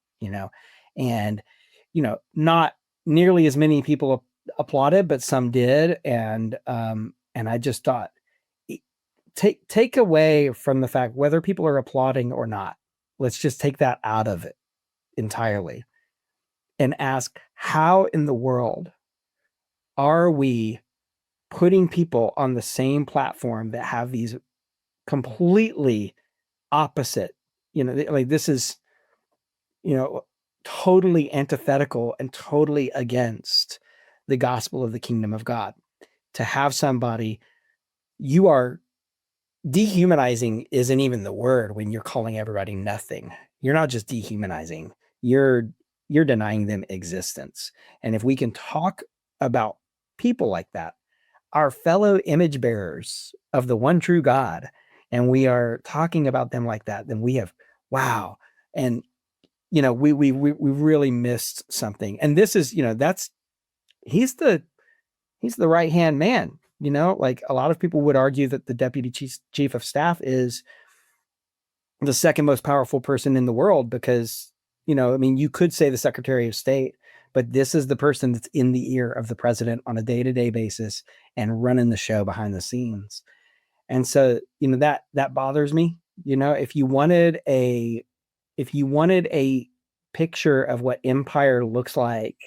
and, not nearly as many people applauded, but some did. And I just thought, take away from the fact whether people are applauding or not. Let's just take that out of it entirely and ask, how in the world are we putting people on the same platform that have these completely opposite, like this is, totally antithetical and totally against the gospel of the kingdom of God, to have somebody, you are dehumanizing isn't even the word when you're calling everybody nothing. You're not just dehumanizing, you're denying them existence. And if we can talk about people like that, our fellow image bearers of the one true God, and we are talking about them like that, then we have, wow. And, we really missed something. And this is, he's the right-hand man, like a lot of people would argue that the deputy chief of staff is the second most powerful person in the world, because, you could say the Secretary of State, but this is the person that's in the ear of the president on a day-to-day basis and running the show behind the scenes. And so, that bothers me. If you wanted a picture of what empire looks like,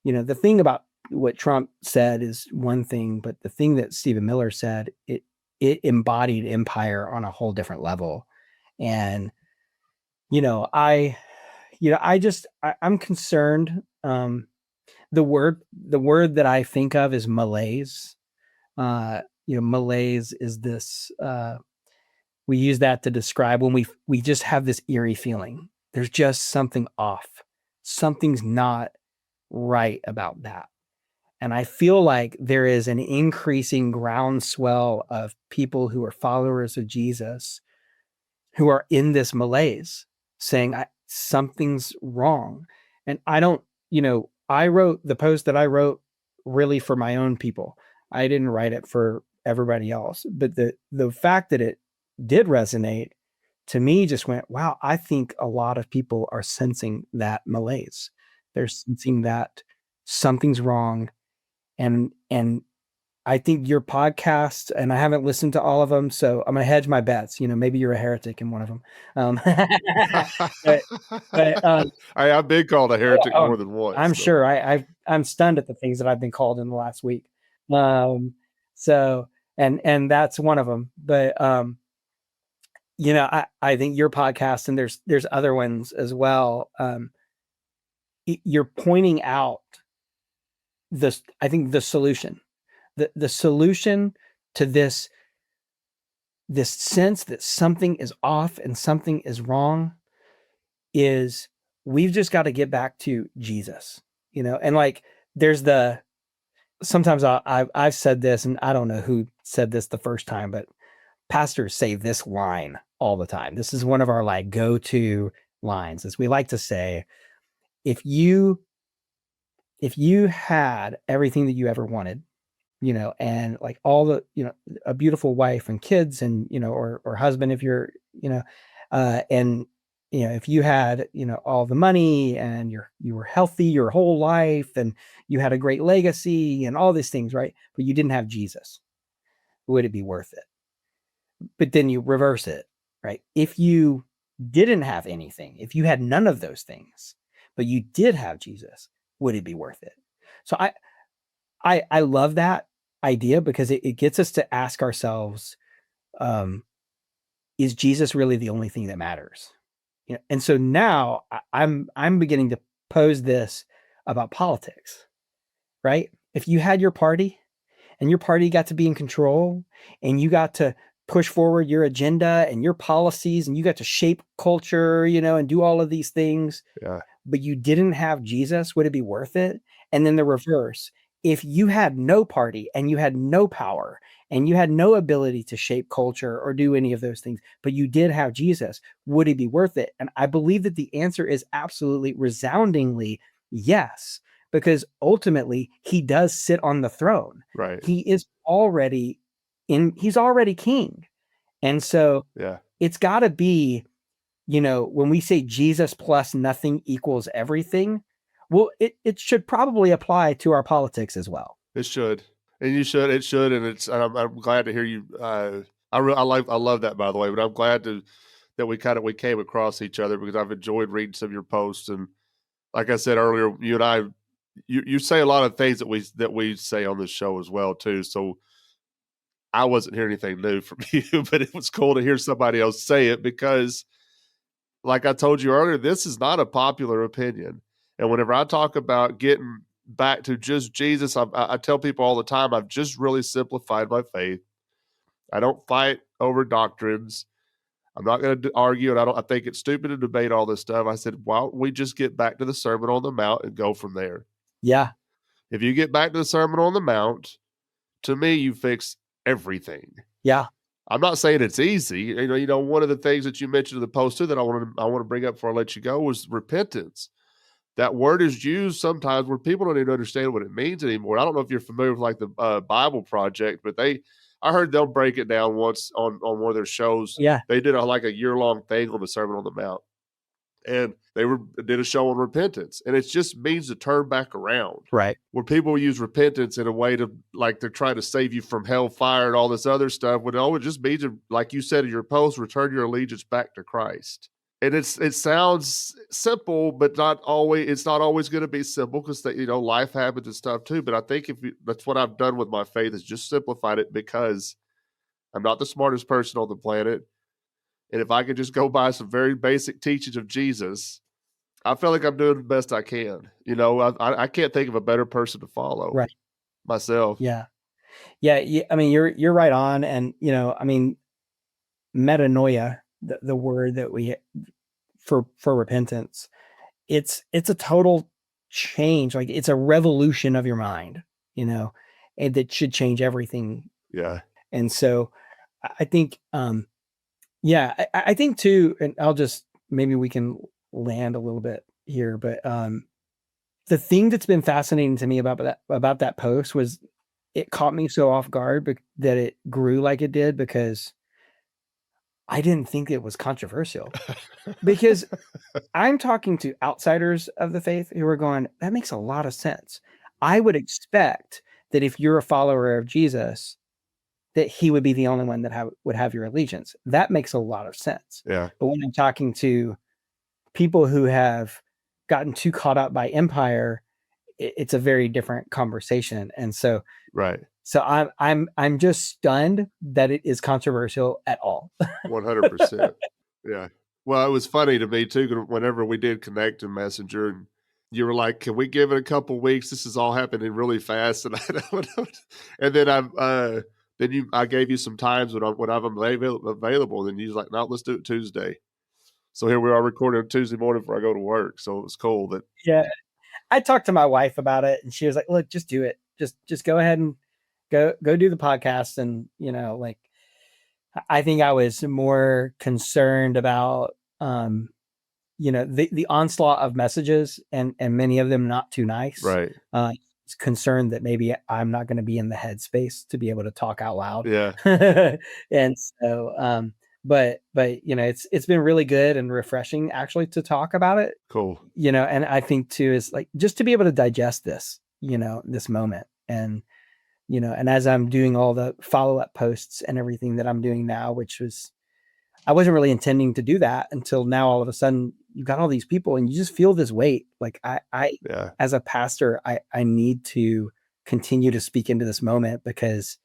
the thing about what Trump said is one thing, but the thing that Stephen Miller said, it embodied empire on a whole different level. And, I'm concerned. The word that I think of is malaise. Malaise is this, we use that to describe when we just have this eerie feeling. There's just something off. Something's not right about that. And I feel like there is an increasing groundswell of people who are followers of Jesus who are in this malaise, saying something's wrong. And I don't, I wrote the post that I wrote really for my own people. I didn't write it for everybody else. But the fact that it did resonate to me just went, wow, I think a lot of people are sensing that malaise. They're sensing that something's wrong. And I think your podcast, and I haven't listened to all of them, so I'm going to hedge my bets. Maybe you're a heretic in one of them. I've been called a heretic more than once. I'm sure. I'm stunned at the things that I've been called in the last week. So, and that's one of them. But I think your podcast, and there's other ones as well. You're pointing out I think the solution, the solution to this sense that something is off and something is wrong is we've just got to get back to Jesus, and like there's sometimes I've said this, and I don't know who said this the first time, but pastors say this line all the time. This is one of our like go-to lines, as we like to say, if you had everything that you ever wanted, and like all the, a beautiful wife and kids and, or husband, if you're, and, if you had, all the money and you were healthy your whole life and you had a great legacy and all these things, right? But you didn't have Jesus, would it be worth it? But then you reverse it, right? If you didn't have anything, if you had none of those things, but you did have Jesus, would it be worth it? So I love that idea because it gets us to ask ourselves, is Jesus really the only thing that matters? And so now I'm beginning to pose this about politics, right? If you had your party and your party got to be in control and you got to push forward your agenda and your policies and you got to shape culture, and do all of these things, but you didn't have Jesus, would it be worth it? And then the reverse, if you had no party and you had no power and you had no ability to shape culture or do any of those things, but you did have Jesus, would it be worth it? And I believe that the answer is absolutely resoundingly yes, because ultimately he does sit on the throne. Right. He is already he's already king. And so it's got to be, when we say Jesus plus nothing equals everything, well, it should probably apply to our politics as well. It should. And it should. And I'm glad to hear you. I love that, by the way, but I'm glad that we came across each other because I've enjoyed reading some of your posts. And like I said earlier, you and I, you say a lot of things that we say on this show as well too. So I wasn't hearing anything new from you, but it was cool to hear somebody else say it because, like I told you earlier, this is not a popular opinion. And whenever I talk about getting back to just Jesus, I tell people all the time, I've just really simplified my faith. I don't fight over doctrines. I'm not going to argue, and I think it's stupid to debate all this stuff. I said, why don't we just get back to the Sermon on the Mount and go from there? Yeah. If you get back to the Sermon on the Mount, to me, you fix everything. Yeah. I'm not saying it's easy. One of the things that you mentioned in the post too that I want to bring up before I let you go was repentance. That word is used sometimes where people don't even understand what it means anymore. I don't know if you're familiar with like the Bible Project, but I heard they'll break it down once on one of their shows. Yeah. They did a year-long thing on the Sermon on the Mount. And they did a show on repentance. And it just means to turn back around. Right. Where people use repentance in a way to, like, they're trying to save you from hellfire and all this other stuff. When it just means to, like you said in your post, return your allegiance back to Christ. And it sounds simple, but it's not always going to be simple because life happens and stuff too. But I think that's what I've done with my faith is just simplified it because I'm not the smartest person on the planet. And if I could just go by some very basic teachings of Jesus, I feel like I'm doing the best I can. I can't think of a better person to follow. Right. Myself. Yeah. Yeah. I mean, you're right on. And, metanoia, the word that we for repentance, it's a total change. Like it's a revolution of your mind, and that should change everything. Yeah. And so I think, I think too, and maybe we can land a little bit here, but the thing that's been fascinating to me about that post was it caught me so off guard that it grew like it did because I didn't think it was controversial because I'm talking to outsiders of the faith who are going, that makes a lot of sense. I would expect that if you're a follower of Jesus, that he would be the only one that would have your allegiance. That makes a lot of sense. Yeah. But when I'm talking to people who have gotten too caught up by empire, it's a very different conversation. And so, right. So I'm just stunned that it is controversial at all. 100%. Yeah. Well, it was funny to me too, whenever we did connect in Messenger and you were like, can we give it a couple weeks? This is all happening really fast. And and then I gave you some times when I'm available. And then you was like, no, let's do it Tuesday. So here we are recording on Tuesday morning before I go to work. So it was cool that. Yeah. I talked to my wife about it and she was like, look, just do it. Just go ahead and go do the podcast. And, like, I think I was more concerned about, the onslaught of messages and many of them not too nice. Right. Concerned that maybe I'm not going to be in the headspace to be able to talk out loud. Yeah. And so, but it's been really good and refreshing actually to talk about it. Cool. And I think too, is like, just to be able to digest this, this moment and as I'm doing all the follow-up posts and everything that I'm doing now, I wasn't really intending to do that until now. All of a sudden you've got all these people and you just feel this weight. Like as a pastor, I need to continue to speak into this moment because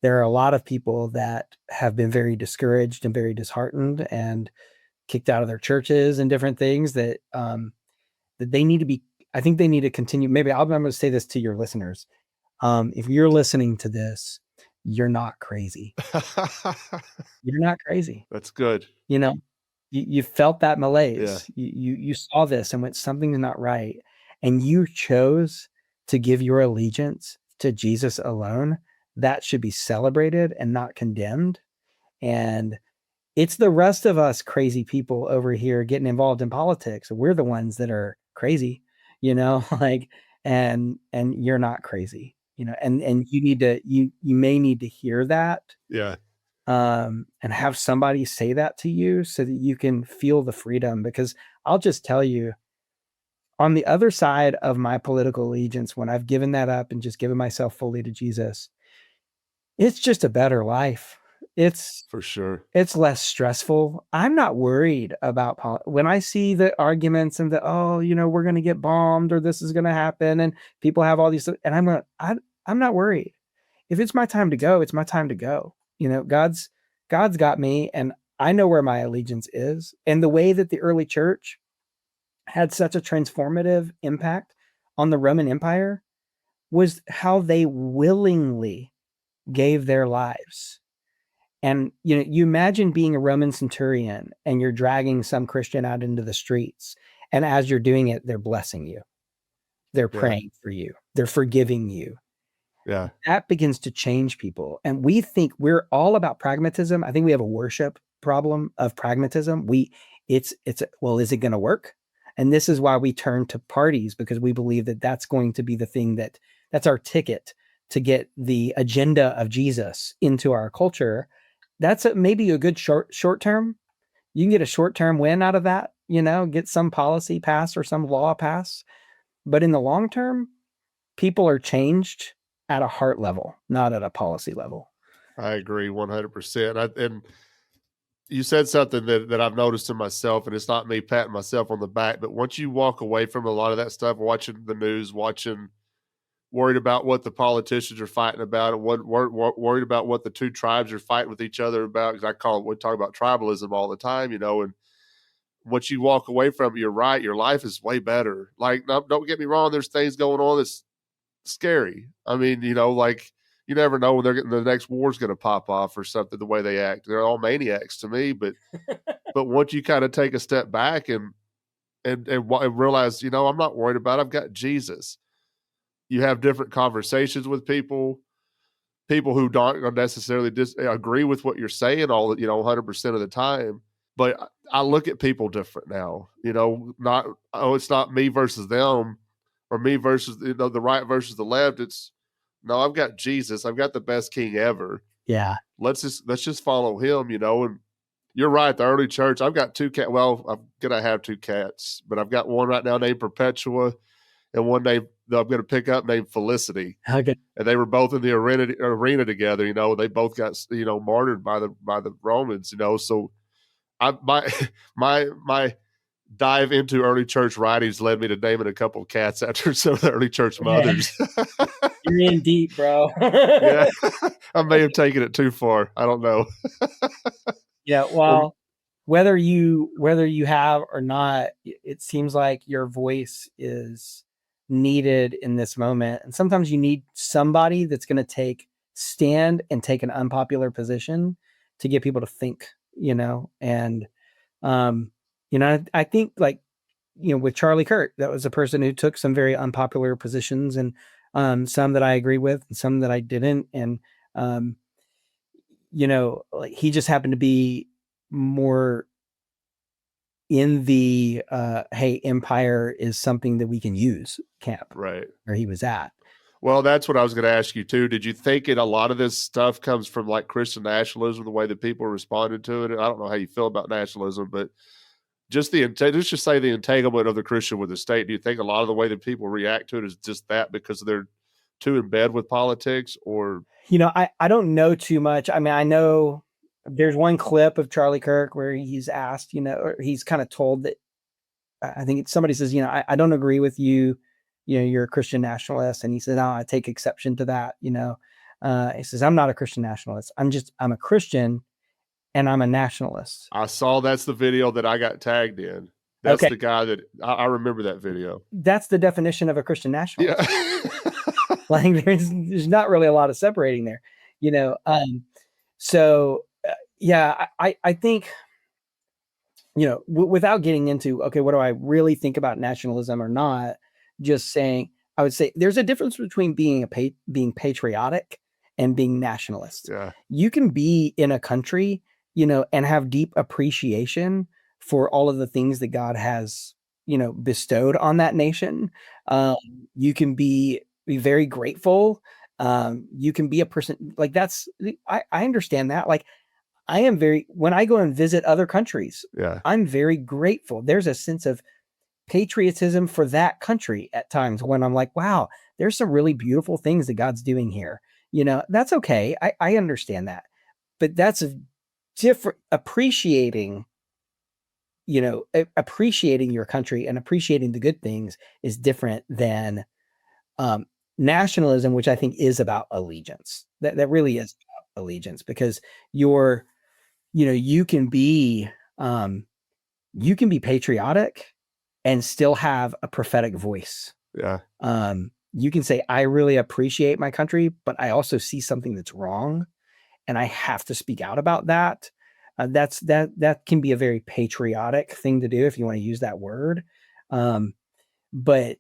there are a lot of people that have been very discouraged and very disheartened and kicked out of their churches and different things that they need to be, I think they need to continue. Maybe I'm going to say this to your listeners. If you're listening to this, you're not crazy. You're not crazy. That's good. You felt that malaise. Yeah. You saw this and went, something's not right. And you chose to give your allegiance to Jesus alone. That should be celebrated and not condemned. And it's the rest of us crazy people over here getting involved in politics. We're the ones that are crazy, and you're not crazy, and you may need to hear that. Yeah. And have somebody say that to you so that you can feel the freedom, because I'll just tell you, on the other side of my political allegiance, when I've given that up and just given myself fully to Jesus, it's just a better life. It's for sure. It's less stressful. I'm not worried about when I see the arguments and we're going to get bombed or this is going to happen and people have all these, and I'm not worried. If it's my time to go, it's my time to go. God's got me and I know where my allegiance is. And the way that the early church had such a transformative impact on the Roman Empire was how they willingly gave their lives. And, you imagine being a Roman centurion and you're dragging some Christian out into the streets. And as you're doing it, they're blessing you. They're praying for you. They're forgiving you. Yeah. That begins to change people. And we think we're all about pragmatism. I think we have a worship problem of pragmatism. Is it going to work? And this is why we turn to parties, because we believe that that's going to be the thing that's our ticket to get the agenda of Jesus into our culture. That's maybe a good short term. You can get a short term win out of that, get some policy passed or some law passed. But in the long term, people are changed at a heart level, not at a policy level. I agree 100%. And you said something that I've noticed in myself, and it's not me patting myself on the back, but once you walk away from a lot of that stuff, watching the news, worried about what the politicians are fighting about, and worried about what the two tribes are fighting with each other about, because we talk about tribalism all the time, and once you walk away from it, you're right, your life is way better. Like, don't get me wrong, there's things going on that's scary. I mean, you never know when the next war's going to pop off or something, the way they act. They're all maniacs to me, but once you kind of take a step back and realize, I'm not worried about it. I've got Jesus. You have different conversations with people who don't necessarily agree with what you're saying 100% of the time. But I look at people different now, it's not me versus them or me versus, the right versus the left. It's, no, I've got Jesus. I've got the best king ever. Yeah. Let's just follow him, and you're right. The early church, I've got two cats. Well, I'm going to have two cats, but I've got one right now named Perpetua and one named that I'm going to pick up named Felicity. Okay. And they were both in the arena together, they both got, martyred by the Romans, so my dive into early church writings led me to naming a couple of cats after some of the early church mothers. You're in deep, bro. Yeah, I may have taken it too far. I don't know. Yeah, well, whether you have or not, it seems like your voice is needed in this moment. And sometimes you need somebody that's going to stand and take an unpopular position to get people to think, and I think, like, with Charlie Kirk, that was a person who took some very unpopular positions, and some that I agreed with and some that I didn't. And like, he just happened to be more in the hey, empire is something that we can use camp, Right. where he was at. Well, that's what I was going to ask you too. Did you think a lot of this stuff comes from like Christian nationalism, the way that people responded to it? And I don't know how you feel about nationalism, but just let's just say the entanglement of the Christian with the state. Do you think a lot of the way that people react to it is just that because they're too in bed with politics? Or I don't know too much. I mean, I know there's one clip of Charlie Kirk where he's asked, or he's kind of told that, I think somebody says, I don't agree with you. You're a Christian nationalist. And he said, oh, I take exception to that. He says, I'm not a Christian nationalist. I'm a Christian and I'm a nationalist. I saw that's the video that I got tagged in. That's Okay. the guy that I remember that video. That's the definition of a Christian nationalist. Yeah. Like there's not really a lot of separating there, so yeah, I think, without getting into, okay, what do I really think about nationalism or not, just saying, I would say there's a difference between being being patriotic and being nationalist. Yeah. You can be in a country, and have deep appreciation for all of the things that God has, bestowed on that nation. You can be very grateful. You can be a person like I understand that. Like, when I go and visit other countries, Yeah. I'm very grateful. There's a sense of patriotism for that country at times when I'm like, wow, there's some really beautiful things that God's doing here. That's okay. I understand that, but that's a different appreciating your country and appreciating the good things is different than nationalism, which I think is about allegiance. That really is about allegiance, because you can be patriotic and still have a prophetic voice. Yeah. You can say, I really appreciate my country, but I also see something that's wrong and I have to speak out about that. That can be a very patriotic thing to do, if you want to use that word. But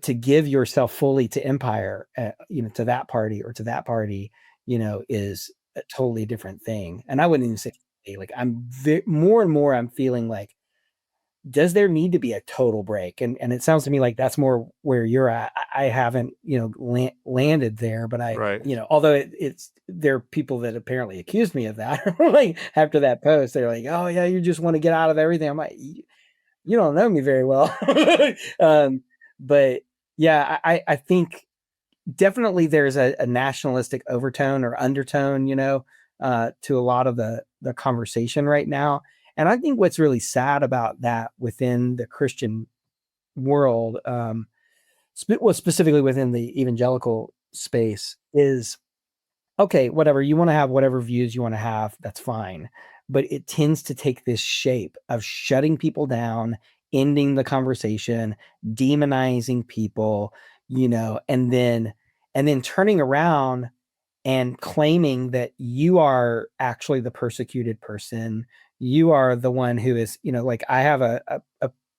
to give yourself fully to empire, to that party or to that party, is a totally different thing. And I wouldn't even say, like, more and more I'm feeling like, does there need to be a total break? And it sounds to me like that's more where you're at. I haven't, landed there, but Right. Although there are people that apparently accused me of that. Like, after that post, they're like, oh yeah, you just want to get out of everything. I'm like, you don't know me very well. But yeah, I think definitely there's a nationalistic overtone or undertone, to a lot of the conversation right now. And I think what's really sad about that within the Christian world, specifically within the evangelical space, is, okay, whatever, you want to have whatever views you want to have, that's fine. But it tends to take this shape of shutting people down, ending the conversation, demonizing people, and then turning around and claiming that you are actually the persecuted person. You are the one who is, like, I have a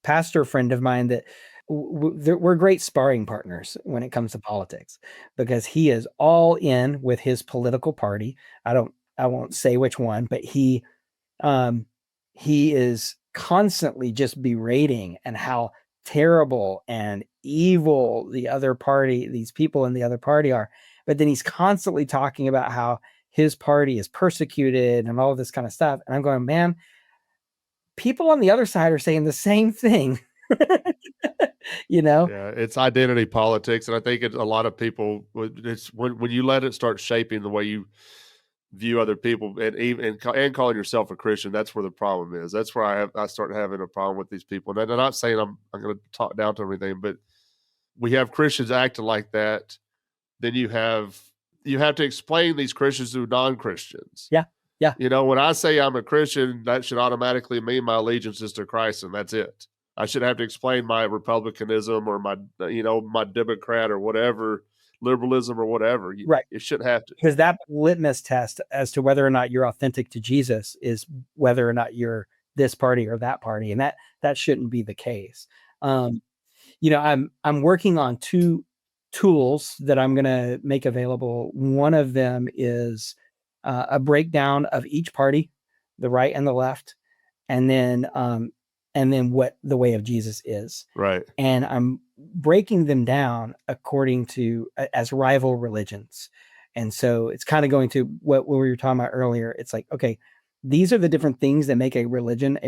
pastor friend of mine that we're great sparring partners when it comes to politics, because he is all in with his political party. I won't say which one, but he is constantly just berating and how terrible and evil the other party, these people in the other party are. But then he's constantly talking about how his party is persecuted and all this kind of stuff. And I'm going, man, people on the other side are saying the same thing. Yeah, it's identity politics. And I think a lot of people, it's when you let it start shaping the way you view other people, and calling yourself a Christian, that's where the problem is. That's where I start having a problem with these people. And I'm not saying I'm going to talk down to everything, but we have Christians acting like that, then you have to explain these Christians to non-Christians. Yeah. Yeah. You know, when I say I'm a Christian, that should automatically mean my allegiance is to Christ, and that's it. I should have to explain my Republicanism or my, my Democrat or whatever, liberalism or whatever. Right. It shouldn't have to. Because that litmus test as to whether or not you're authentic to Jesus is whether or not you're this party or that party. And that shouldn't be the case. I'm working on 2 tools that I'm going to make available. One of them is a breakdown of each party, the right and the left, and then what the way of Jesus is. Right. And I'm breaking them down according to as rival religions. And so it's kind of going to what we were talking about earlier. It's like, okay, these are the different things that make a religion,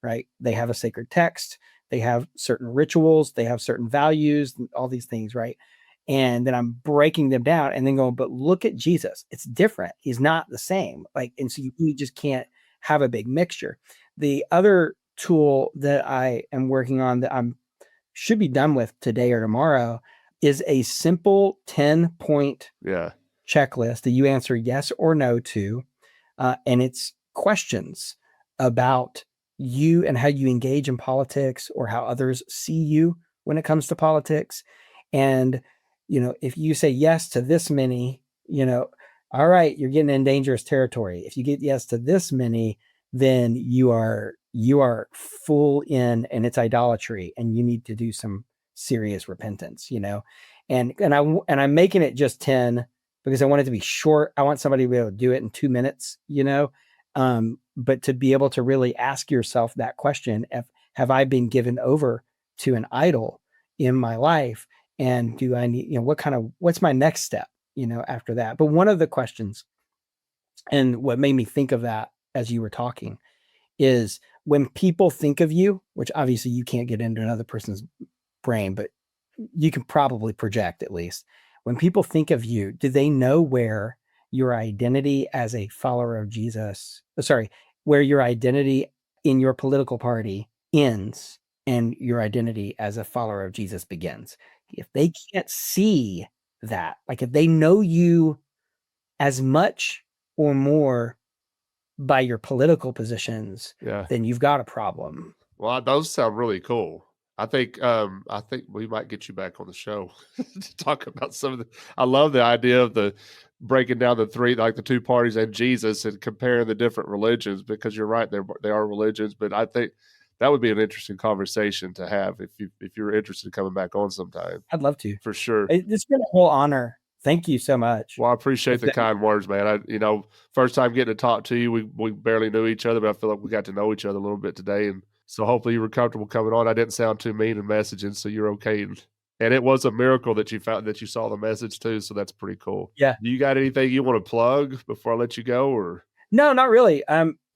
right? They have a sacred text, they have certain rituals, they have certain values, all these things, right? And then I'm breaking them down and then going, but look at Jesus. It's different. He's not the same. And so you just can't have a big mixture. The other tool that I am working on that I'm should be done with today or tomorrow is a simple 10-point checklist that you answer yes or no to. And it's questions about you and how you engage in politics or how others see you when it comes to politics. And, if you say yes to this many, all right, you're getting in dangerous territory. If you get yes to this many, then you are full in, and it's idolatry, and you need to do some serious repentance, and I'm making it just 10 because I want it to be short. I want somebody to be able to do it in 2 minutes, but to be able to really ask yourself that question, have I been given over to an idol in my life? And do I need, what's my next step, after that? But one of the questions, and what made me think of that as you were talking, is when people think of you, which obviously you can't get into another person's brain, but you can probably project at least. When people think of you, do they know where your identity as a follower of Jesus, where your identity in your political party ends and your identity as a follower of Jesus begins? If they can't see that, like if they know you as much or more by your political positions, then you've got a problem. Well, those sound really cool. I think we might get you back on the show to talk about some of the. I love the idea of the breaking down the 3, like the 2 parties and Jesus, and comparing the different religions, because you're right, they are religions. But I think that would be an interesting conversation to have if you're interested in coming back on sometime. I'd love to, for sure. It's been a whole honor. Thank you so much. Well, I appreciate the kind words, man. First time getting to talk to you, we barely knew each other, but I feel like we got to know each other a little bit today. And so hopefully you were comfortable coming on. I didn't sound too mean in messaging, so you're okay. And it was a miracle that you found that you saw the message too. So that's pretty cool. Yeah. Do you got anything you want to plug before I let you go, or? No, not really.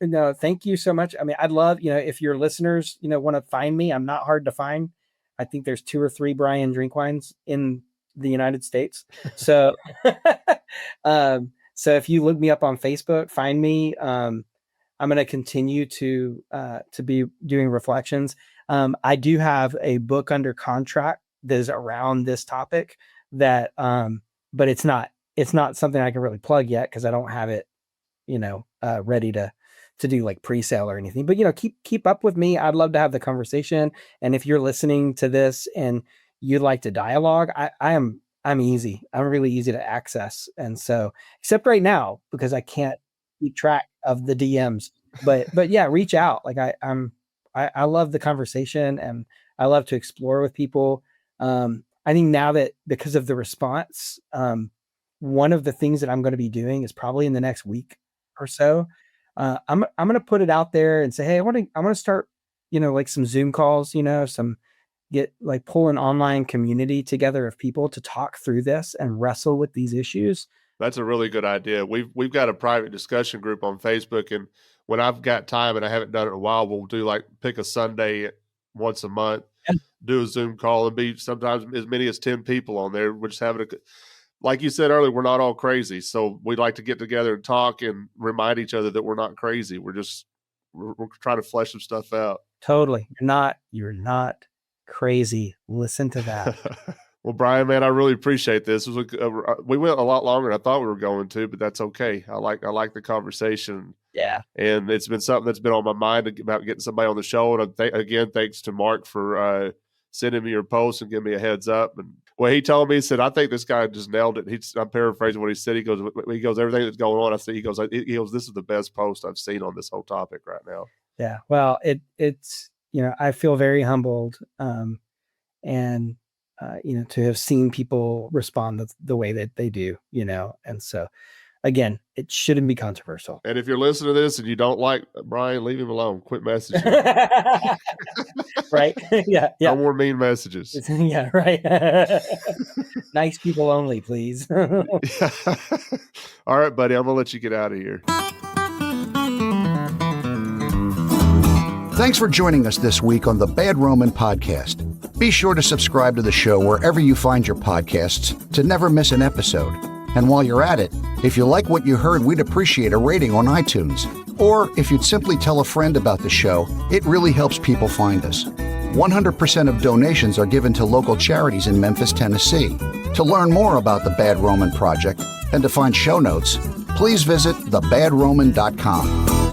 No, thank you so much. I mean, I'd love, if your listeners, want to find me, I'm not hard to find. I think there's 2 or 3 Brian Drinkwines in the United States. So, so if you look me up on Facebook, find me. I'm going to continue to be doing reflections. I do have a book under contract that is around this topic that, but it's not something I can really plug yet, because I don't have it, ready to do like pre-sale or anything. But, keep up with me. I'd love to have the conversation. And if you're listening to this and you'd like to dialogue, I'm easy. I'm really easy to access. And so, except right now, because I can't keep track of the DMs, but yeah, reach out. Like I love the conversation, and I love to explore with people. I think now that because of the response, one of the things that I'm going to be doing is probably in the next week or so, I'm going to put it out there and say, hey, I want to start, like some Zoom calls, pull an online community together of people to talk through this and wrestle with these issues. That's a really good idea. We've got a private discussion group on Facebook, and when I've got time and I haven't done it in a while, we'll do pick a Sunday once a month, do a Zoom call, and be sometimes as many as 10 people on there. We're just having like you said earlier, we're not all crazy. So we'd like to get together and talk and remind each other that we're not crazy. We're trying to flesh some stuff out. Totally. You're not crazy. Listen to that. Well, Brian, man, I really appreciate this. We went a lot longer than I thought we were going to, but that's okay. I like the conversation. Yeah. And it's been something that's been on my mind about getting somebody on the show. And again, thanks to Mark for sending me your post and giving me a heads up. And well, he told me, he said, I think this guy just nailed it. I'm paraphrasing what he said. He goes, everything that's going on. I said, he goes, this is the best post I've seen on this whole topic right now. Yeah. Well, it's, I feel very humbled. And, to have seen people respond the way that they do, and so again, it shouldn't be controversial. And if you're listening to this and you don't like Brian, leave him alone. Quit messaging. Right. Yeah. No more mean messages. Yeah. Right. Nice people only, please. All right, buddy. I'm going to let you get out of here. Thanks for joining us this week on the Bad Roman Podcast. Be sure to subscribe to the show wherever you find your podcasts to never miss an episode. And while you're at it, if you like what you heard, we'd appreciate a rating on iTunes. Or if you'd simply tell a friend about the show, it really helps people find us. 100% of donations are given to local charities in Memphis, Tennessee. To learn more about the Bad Roman Project and to find show notes, please visit thebadroman.com.